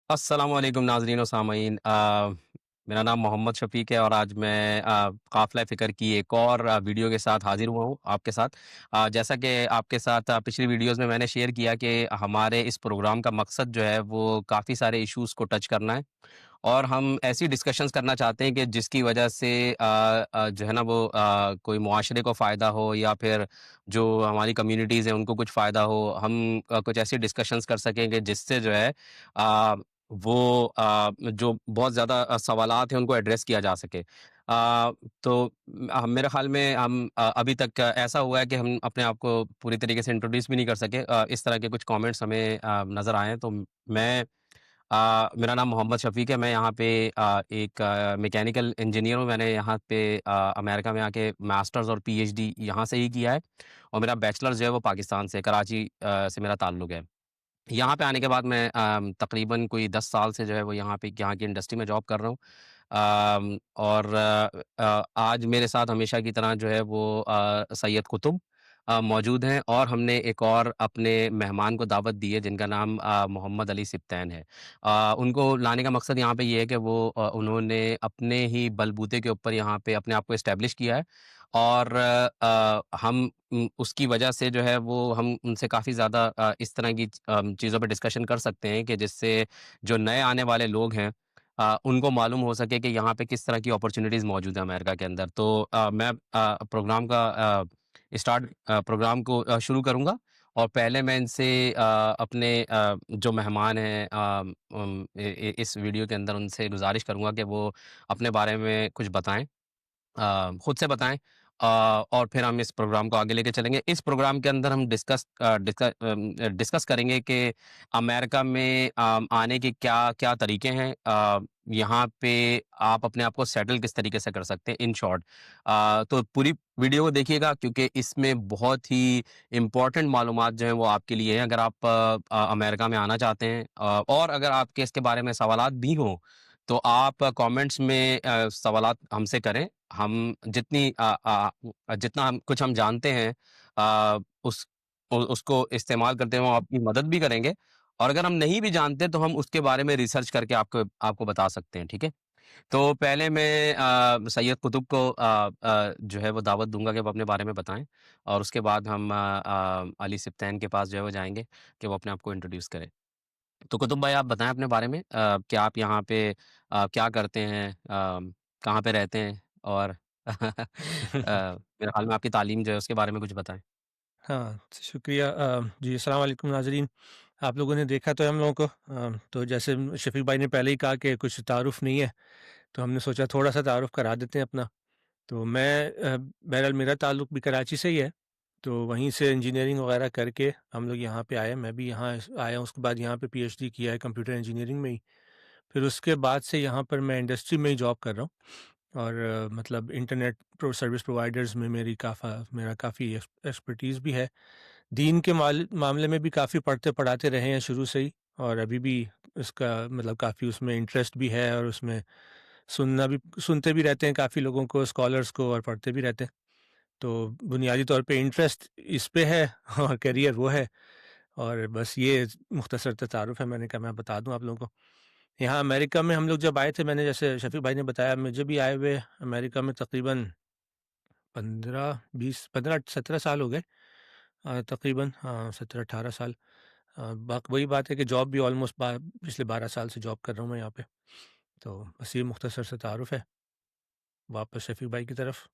अस्सलाम वालेकुम नाज़रीन व सामईन। मेरा नाम मोहम्मद शफ़ीक है और आज मैं काफ़िला फ़िक्र की एक और वीडियो के साथ हाज़िर हुआ हूँ आपके साथ। जैसा कि आपके साथ पिछली वीडियोज़ में मैंने शेयर किया कि हमारे इस प्रोग्राम का मकसद जो है वो काफ़ी सारे इश्यूज़ को टच करना है और हम ऐसी डिस्कशंस करना चाहते हैं कि जिसकी वजह से जो है ना वो कोई मुआशरे को फ़ायदा हो या फिर जो हमारी कम्युनिटीज़ हैं उनको कुछ फ़ायदा हो। हम कुछ ऐसी डिस्कशंस कर सकें कि जिससे जो है अ, वो जो बहुत ज़्यादा सवालात हैं उनको एड्रेस किया जा सके। तो मेरे ख़्याल में हम अभी तक ऐसा हुआ है कि हम अपने आप को पूरी तरीके से इंट्रोड्यूस भी नहीं कर सके। इस तरह के कुछ कमेंट्स हमें नज़र आए हैं तो मैं मेरा नाम मोहम्मद शफ़ीक है। मैं यहाँ पे एक मैकेनिकल इंजीनियर हूँ। मैंने यहाँ पे अमेरिका में आके मास्टर्स और पीएचडी यहाँ से ही किया है और मेरा बैचलर्स जो है वो पाकिस्तान से कराची से मेरा ताल्लुक है। यहाँ पे आने के बाद मैं तकरीबन कोई 10 साल से जो है वो यहाँ की इंडस्ट्री में जॉब कर रहा हूँ। और आज मेरे साथ हमेशा की तरह जो है वो सैयद कुतुब मौजूद हैं और हमने एक और अपने मेहमान को दावत दी है जिनका नाम मोहम्मद अली सिब्तैन है। उनको लाने का मकसद यहाँ पे ये है कि वो उन्होंने अपने ही बलबूते के ऊपर यहाँ पे अपने आप को एस्टेब्लिश किया है और हम उसकी वजह से जो है वो हम उनसे काफ़ी ज़्यादा इस तरह की चीज़ों पे डिस्कशन कर सकते हैं कि जिससे जो नए आने वाले लोग हैं उनको मालूम हो सके कि यहाँ पे किस तरह की अपॉर्च्युनिटीज़ मौजूद है अमेरिका के अंदर। तो मैं प्रोग्राम को शुरू करूँगा और पहले मैं इनसे अपने जो मेहमान हैं इस वीडियो के अंदर उनसे गुज़ारिश करूँगा कि वो अपने बारे में कुछ बताएँ। खुद से बताएँ और फिर हम इस प्रोग्राम को आगे लेके चलेंगे। इस प्रोग्राम के अंदर हम डिस्कस करेंगे कि अमेरिका में आने के क्या-क्या तरीके हैं। यहाँ पे आप अपने आप को सेटल किस तरीके से कर सकते हैं इन शॉर्ट। तो पूरी वीडियो को देखिएगा क्योंकि इसमें बहुत ही इम्पोर्टेंट मालूमात जो हैं वो आपके लिए हैं अगर आप अमेरिका में आना चाहते हैं और अगर आपके इसके बारे में सवालात भी हों, तो आप कमेंट्स में सवालात हमसे करें। हम जितना हम कुछ हम जानते हैं उसको इस्तेमाल करते हुए हम आपकी मदद भी करेंगे और अगर हम नहीं भी जानते तो हम उसके बारे में रिसर्च करके आपको आपको बता सकते हैं, ठीक है? तो पहले मैं सैयद कुतुब को जो है वो दावत दूँगा कि वो अपने बारे में बताएँ और उसके बाद हम अली सिब्तैन के पास जो है वो जाएँगे कि वो अपने आप को इंट्रोड्यूस करें। तो कुतुब भाई आप बताएँ अपने बारे में क्या आप यहाँ पे क्या करते हैं? कहाँ पे रहते हैं? और मेरे ख़्याल में आपकी तालीम जो है उसके बारे में कुछ बताएँ? हाँ, शुक्रिया जी, अस्सलाम वालेकुम नाज़रीन। आप लोगों ने देखा तो है हम लोगों को तो जैसे शफ़ीक भाई ने पहले ही कहा कि कुछ तारुफ़ नहीं है, तो हमने सोचा थोड़ा-सा तारुफ़ करा देते हैं अपना। तो मैं बहरहाल मेरा ताल्लुक भी कराची से ही है, तो वहीं से इंजीनियरिंग वग़ैरह करके हम लोग यहाँ पे आए। मैं भी यहाँ आया हूँ, उसके बाद यहाँ पे पीएचडी किया है कंप्यूटर इंजीनियरिंग में ही। फिर उसके बाद से यहाँ पर मैं इंडस्ट्री में ही जॉब कर रहा हूँ और मतलब इंटरनेट सर्विस प्रोवाइडर्स में मेरा काफ़ी एक्सपर्टीज़ भी है। दीन के मामले में भी काफ़ी पढ़ते-पढ़ाते रहे हैं शुरू से ही और अभी भी इसका मतलब काफ़ी उसमें इंटरेस्ट भी है और उसमें सुनते भी रहते हैं काफ़ी लोगों को, स्कॉलर्स को और पढ़ते भी रहते हैं। तो बुनियादी तौर पे इंटरेस्ट इस पे है और करियर वो है और बस ये मुख्तसर तारुफ़ है, मैंने कहा मैं बता दूँ आप लोगों को। यहाँ अमेरिका में हम लोग जब आए थे, मैंने जैसे शफ़ीक भाई ने बताया, मुझे भी आए हुए अमेरिका में तकरीबन 15, 20, 15, 17 साल हो गए तकरीबन, हाँ, 17-18 साल। बाक वही बात है कि जॉब भी ऑलमोस्ट पिछले 12 साल से जॉब कर रहा हूँ मैं यहाँ पे। तो बस ये मुख्तसर सा तारुफ़ है। वापस शफ़ीक भाई की तरफ।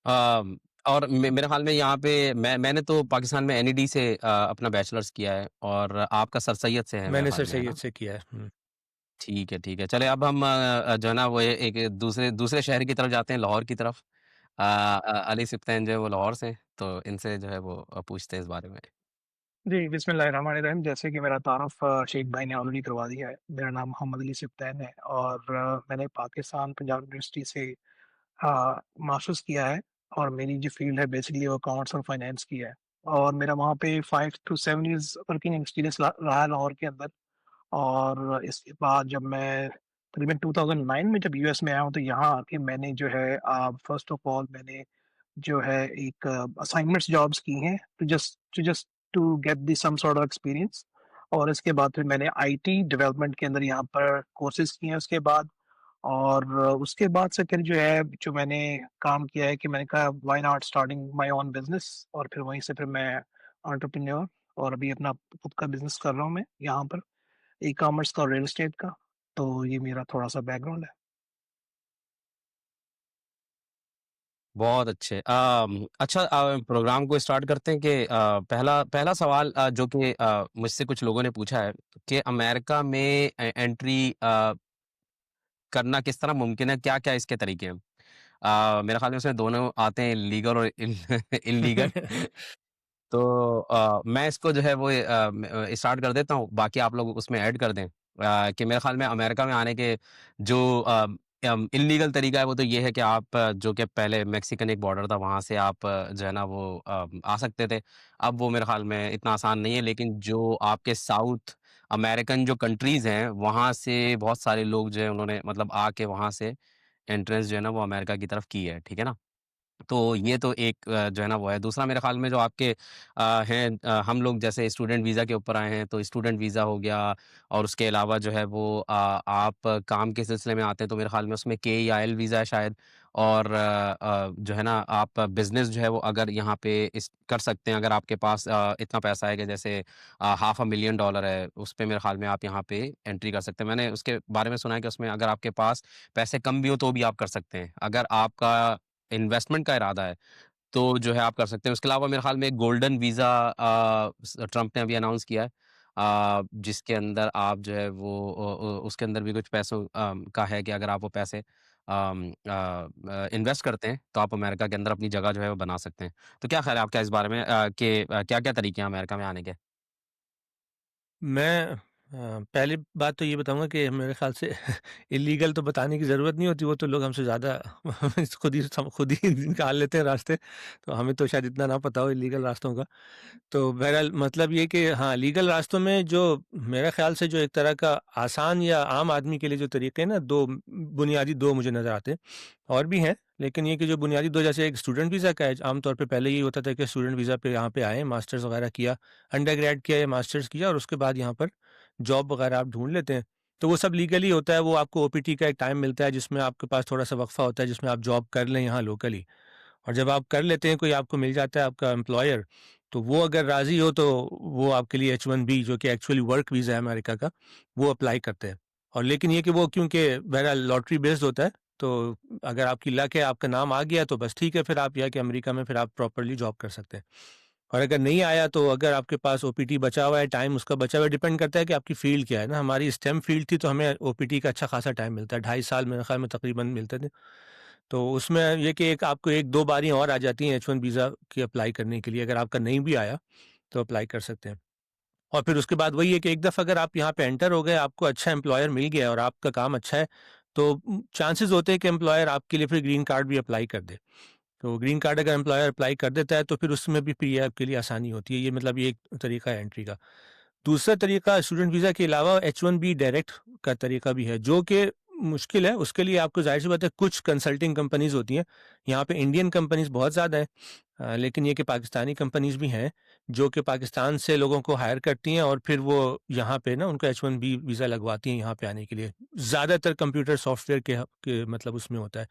अम, और मेरे ख़्याल में यहाँ पे मैंने तो पाकिस्तान में एनईडी से अपना बैचलर्स किया है और आपका सर सैयद से है मेरे मैंने ख़्याल सर में, है सैयद ना? से किया है। हुँ। ठीक है, ठीक है। चलिए अब हम जो है ना वो एक दूसरे दूसरे शहर की तरफ जाते हैं, लाहौर की तरफ। अली सिब्तैन जो है वो लाहौर से हैं, तो इनसे जो है वो पूछते हैं इस बारे में। जी, बिस्मिल्लाहिर्रहमानिर्रहीम। जैसे कि मेरा तारुफ़ शेख भाई ने ऑलरेडी करवा दिया है। मेरा नाम मोहम्मद अली सिब्तैन है और मैंने पाकिस्तान पंजाब यूनिवर्सिटी से मास्टर्स किया है और मेरी जो फ़ील्ड है बेसिकली वो अकाउंट्स और फाइनेंस की है और मेरा वहाँ पे 5 टू 7 इयर्स वर्किंग एक्सपीरियंस रहा है लाहौर के अंदर। और इसके बाद जब मैं तकरीबन 2009 में जब यूएस में आया हूँ, तो यहाँ आके मैंने जो है फ़र्स्ट ऑफ ऑल मैंने जो है एक असाइनमेंट्स जॉब्स की हैं to just to get the some sort of experience. और इसके बाद फिर मैंने आईटी डेवलपमेंट के अंदर यहाँ पर कोर्सेज़ किए हैं उसके बाद। और उसके बाद से फिर जो है, जो मैंने काम किया है कि मैंने कहा why not starting my own business, और फिर वहीं से फिर मैं एंटरप्रेन्योर और अभी अपना खुद का बिज़नेस कर रहा हूँ मैं यहाँ पर, ई-कॉमर्स का और रियल एस्टेट का। तो ये मेरा थोड़ा-सा बैकग्राउंड है। बहुत अच्छे। अच्छा, प्रोग्राम को स्टार्ट करते हैं कि पहला पहला सवाल जो कि मुझसे कुछ लोगों ने पूछा है कि अमेरिका में एंट्री करना किस तरह मुमकिन है? क्या-क्या इसके तरीके हैं? मेरे ख़्याल में उसमें दोनों आते हैं, लीगल और इल इल्लीगल। तो मैं इसको जो है वो स्टार्ट कर देता हूँ, बाकी आप लोग उसमें ऐड कर दें। कि मेरे ख़्याल में अमेरिका में आने के जो इल्लीगल तरीका है वो तो ये है कि आप जो कि पहले मेक्सिकन एक बॉर्डर था वहाँ से आप जो है ना वो आ सकते थे। अब वो मेरे ख़्याल में इतना आसान नहीं है, लेकिन जो आपके साउथ अमेरिकन जो कंट्रीज़ हैं, वहाँ से बहुत सारे लोग जो हैं उन्होंने मतलब आके वहाँ से एंट्रेंस जो है ना वो अमेरिका की तरफ की है, ठीक है ना? तो ये तो एक जो है ना वो है। दूसरा मेरे ख़्याल में जो आपके हैं, हम लोग जैसे स्टूडेंट वीज़ा के ऊपर आए हैं, तो स्टूडेंट वीज़ा हो गया और उसके अलावा जो है वो आप काम के सिलसिले में आते हैं, तो मेरे ख़्याल में उसमें केईआईएल वीज़ा है शायद। और जो है ना आप बिज़नेस जो है वो अगर यहाँ पे इस कर सकते हैं, अगर आपके पास इतना पैसा है कि जैसे हाफ़ अ मिलियन डॉलर है, उस पे मेरे ख़्याल में आप यहाँ पे एंट्री कर सकते हैं। मैंने उसके बारे में सुना है कि उसमें अगर आपके पास पैसे कम भी हो तो भी आप कर सकते हैं। अगर आपका इन्वेस्टमेंट का इरादा है, तो जो है आप कर सकते हैं। उसके अलावा मेरे ख़्याल में एक गोल्डन वीज़ा ट्रम्प ने अभी अनाउंस किया है, जिसके अंदर आप जो है वो उसके अंदर भी कुछ पैसों का है कि अगर आप वो पैसे इन्वेस्ट करते हैं, तो आप अमेरिका के अंदर अपनी जगह जो है वो बना सकते हैं। तो क्या ख़्याल है आपका इस बारे में कि क्या-क्या तरीके हैं अमेरिका में आने के? मैं पहली बात तो ये बताऊँगा कि मेरे ख़्याल से इल्लीगल तो बताने की ज़रूरत नहीं होती, वो तो लोग हमसे ज़्यादा खुद ही निकाल लेते हैं रास्ते, तो हमें तो शायद इतना ना पता हो इल्लीगल रास्तों का। तो बहरहाल मतलब ये कि हाँ, लीगल रास्तों में जो मेरे ख़्याल से जो एक तरह का आसान या आम आदमी के लिए जो तरीके हैं ना, 2 बुनियादी 2 मुझे नज़र आते हैं। और भी हैं, लेकिन ये कि जो बुनियादी 2, जैसे एक स्टूडेंट वीज़ा का है, आम तौर पे पहले ये होता था कि स्टूडेंट वीज़ा पे यहाँ पे आए, मास्टर्स वग़ैरह किया, अंडरग्रेड किया या मास्टर्स किया और उसके बाद यहाँ पर जॉब वग़ैरह आप ढूँढ लेते हैं। तो वो सब लीगली होता है, वो आपको ओपीटी का एक टाइम मिलता है जिसमें आपके पास थोड़ा-सा वक़्फ़ा होता है जिसमें आप जॉब कर लें यहाँ लोकली। और जब आप कर लेते हैं, कोई आपको मिल जाता है आपका एम्प्लॉयर, तो वो अगर राज़ी हो तो वो आपके लिए H-1B, जो कि एक्चुअली वर्क वीज़ा है अमेरिका का, वो अप्लाई करते हैं। और लेकिन ये कि वो क्योंकि बहरहाल लॉटरी बेस्ड होता है, तो अगर आपकी लक है, आपका नाम आ गया तो बस ठीक है, फिर आप यह है कि अमेरिका में फिर आप प्रॉपर्ली जॉब कर सकते हैं। और अगर नहीं आया तो अगर आपके पास ओपीटी बचा हुआ है, टाइम उसका बचा हुआ है, डिपेंड करता है कि आपकी फ़ील्ड क्या है ना। हमारी स्टेम फ़ील्ड थी तो हमें ओपीटी का अच्छा खासा टाइम मिलता है, 2.5 साल मेरे ख़्याल में तकरीबन मिलते थे। तो उसमें ये कि एक आपको 1-2 बारियाँ और आ जाती हैं H-1 वीज़ा की अप्लाई करने के लिए, अगर आपका नहीं भी आया, तो अप्लाई कर सकते हैं। और फिर उसके बाद वही है कि एक दफ़ा अगर आप यहाँ पे एंटर हो गए, आपको अच्छा एम्प्लॉयर मिल गया और आपका काम अच्छा है, तो चांसेस होते हैं कि एम्प्लॉयर आपके लिए फिर ग्रीन कार्ड भी अप्लाई कर दे। तो ग्रीन कार्ड अगर एम्प्लॉयर अप्लाई कर देता है, तो फिर उसमें भी फिर ये आपके लिए आसानी होती है। ये मतलब ये एक तरीका है एंट्री का। दूसरा तरीका स्टूडेंट वीज़ा के अलावा H-1B डायरेक्ट का तरीका भी है, जो कि मुश्किल है। उसके लिए आपको ज़ाहिर-सी बात है कुछ कंसल्टिंग कंपनीज़ होती हैं। यहाँ पे इंडियन कंपनीज़ बहुत ज़्यादा हैं, लेकिन ये कि पाकिस्तानी कंपनीज़ भी हैं, जो कि पाकिस्तान से लोगों को हायर करती हैं और फिर वो यहाँ पे ना उनको H-1B वीज़ा लगवाती हैं यहाँ पे आने के लिए। ज़्यादातर कंप्यूटर सॉफ्टवेयर के मतलब उसमें होता है।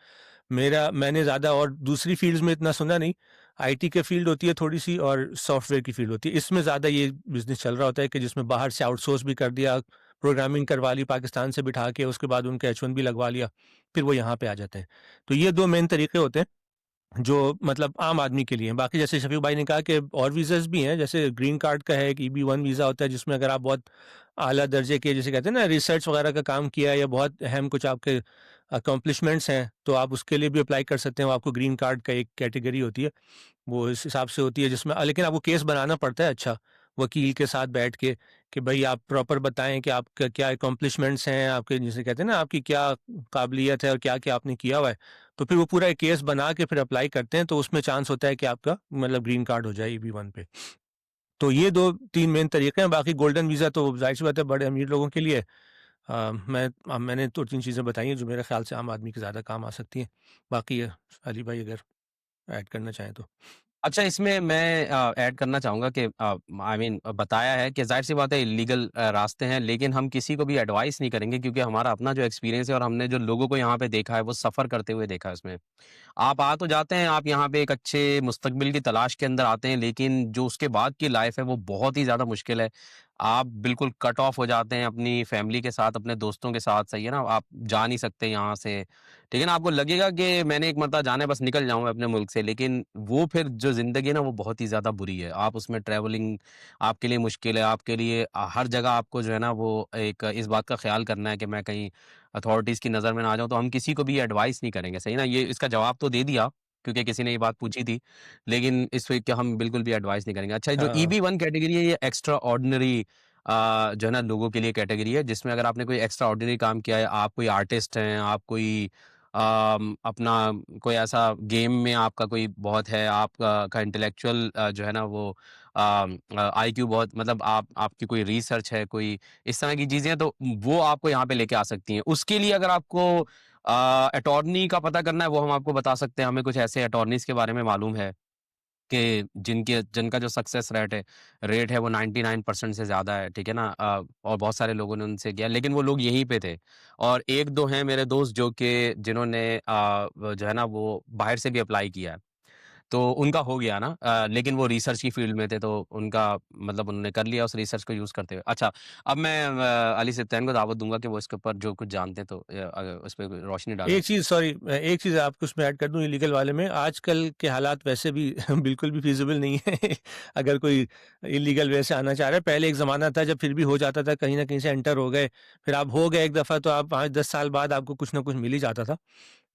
मैंने ज़्यादा और दूसरी फ़ील्ड्स में इतना सुना नहीं। आईटी की फ़ील्ड होती है थोड़ी-सी और सॉफ्टवेयर की फ़ील्ड होती है। इसमें ज़्यादा ये बिज़नेस चल रहा होता है कि जिसमें बाहर से आउटसोर्स भी कर दिया, प्रोग्रामिंग करवा ली पाकिस्तान से बिठा के, उसके बाद उनका H-1B लगवा लिया, फिर वो यहाँ पे आ जाते हैं। तो ये 2 मेन तरीके होते हैं। जो मतलब आम आदमी के लिए हैं। बाकी जैसे शफ़ीक भाई ने कहा कि और वीज़ाज़ भी हैं, जैसे ग्रीन कार्ड का है, एक EB-1 वीज़ा होता है जिसमें अगर आप बहुत आला दर्जे के, जिसे कहते हैं ना, रिसर्च वगैरह का काम किया है या बहुत अहम कुछ आपके अकम्प्लिशमेंट्स हैं, तो आप उसके लिए भी अप्लाई कर सकते हैं। वो आपको ग्रीन कार्ड का एक कैटेगरी होती है। वो इस हिसाब से होती है जिसमें लेकिन आपको केस बनाना पड़ता है अच्छा, वकील के साथ बैठ के, कि भई आप प्रॉपर बताएँ कि आपका क्या अकम्प्लिशमेंट्स हैं, आपके जिसे कहते हैं ना, आपकी क्या काबिलियत है और क्या-क्या आपने किया हुआ है। तो फिर वो पूरा एक केस बना के फिर अप्लाई करते हैं, तो उसमें चांस होता है कि आपका मतलब ग्रीन कार्ड हो जाए EB-1 पे। तो ये 2-3 मेन तरीके हैं, बाकी गोल्डन वीज़ा तो ज़ाहिर-सी बात है बड़े अमीर लोगों के लिए है। मैंने 2-3 चीज़ें बताई हैं जो मेरे ख़्याल से आम आदमी के ज़्यादा काम आ सकती हैं। बाकी अली भाई अगर ऐड करना चाहें तो? अच्छा, इसमें मैं ऐड करना चाहूँगा कि आई मीन बताया है कि ज़ाहिर-सी बात है इल्लीगल रास्ते हैं, लेकिन हम किसी को भी एडवाइस नहीं करेंगे क्योंकि हमारा अपना जो एक्सपीरियंस है और हमने जो लोगों को यहाँ पे देखा है, वो सफ़र करते हुए देखा है उसमें। आप आ तो जाते हैं, आप यहाँ पे एक अच्छे मुस्तकबिल की तलाश के अंदर आते हैं, लेकिन जो उसके बाद की लाइफ़ है, वो बहुत ही ज़्यादा मुश्किल है। आप बिल्कुल कट ऑफ हो जाते हैं अपनी फैमिली के साथ, अपने दोस्तों के साथ, सही है ना? आप जा नहीं सकते यहाँ से, ठीक है ना? आपको लगेगा कि मैंने एक मरतबा जाना है, बस निकल जाऊँ मैं अपने मुल्क से, लेकिन वो फिर जो ज़िंदगी है ना, वो बहुत ही ज़्यादा बुरी है। आप उसमें ट्रैवलिंग आपके लिए मुश्किल है, आपके लिए हर जगह आपको जो है ना, वो एक इस बात का ख़्याल करना है कि मैं कहीं अथॉरिटीज़ की नज़र में ना आ जाऊँ, तो हम किसी को भी एडवाइस नहीं करेंगे, सही ना? ये इसका जवाब तो दे दिया, क्योंकि किसी ने ये बात पूछी थी, लेकिन इस पे क्या हम बिल्कुल भी एडवाइस नहीं करेंगे। अच्छा, जो हाँ। ईबी-1 कैटेगरी है, ये एक्स्ट्रा ऑर्डिनरी जो है ना, लोगों के लिए कैटेगरी है, जिसमें अगर आपने कोई एक्स्ट्रा ऑर्डिनरी काम किया है, आप कोई आर्टिस्ट हैं, आप कोई अपना कोई ऐसा गेम में आपका कोई बहुत है, आपका का इंटेलेक्चुअल जो है ना, वो आईक्यू बहुत मतलब आपकी कोई रिसर्च है, कोई इस तरह की चीज़ें हैं, तो वो आपको यहाँ पे लेके आ सकती हैं। उसके लिए अगर आपको अटॉर्नी का पता करना है, वो हम आपको बता सकते हैं। हमें कुछ ऐसे अटॉर्नीज़ के बारे में मालूम है कि जिनका जो सक्सेस रेट है वो 99% से ज़्यादा है, ठीक है ना? और बहुत सारे लोगों ने उनसे किया, लेकिन वो लोग यहीं पे थे। और 1-2 हैं मेरे दोस्त जो कि जिन्होंने वो जो है ना, वो बाहर से भी अप्लाई किया है। तो उनका हो गया ना, लेकिन वो रिसर्च की फ़ील्ड में थे, तो उनका मतलब उन्होंने कर लिया उस रिसर्च को यूज़ करते हुए। अच्छा, अब मैं अली सिब्तैन को दावत दूँगा कि वो इसके ऊपर जो कुछ जानते हैं, तो उस पे कोई रोशनी डालें। एक चीज़ सॉरी एक चीज़ आपको उसमें ऐड कर दूँ इलीगल वाले में, आजकल के हालात वैसे भी बिल्कुल भी फ़ीज़िबल नहीं है अगर कोई इलीगल वे से आना चाह रहा है। पहले एक ज़माना था जब फिर भी हो जाता था, कहीं न कहीं से एंटर हो गए, फिर आप हो गए एक दफ़ा तो आप 5-10 साल बाद आपको कुछ न कुछ मिल ही जाता था।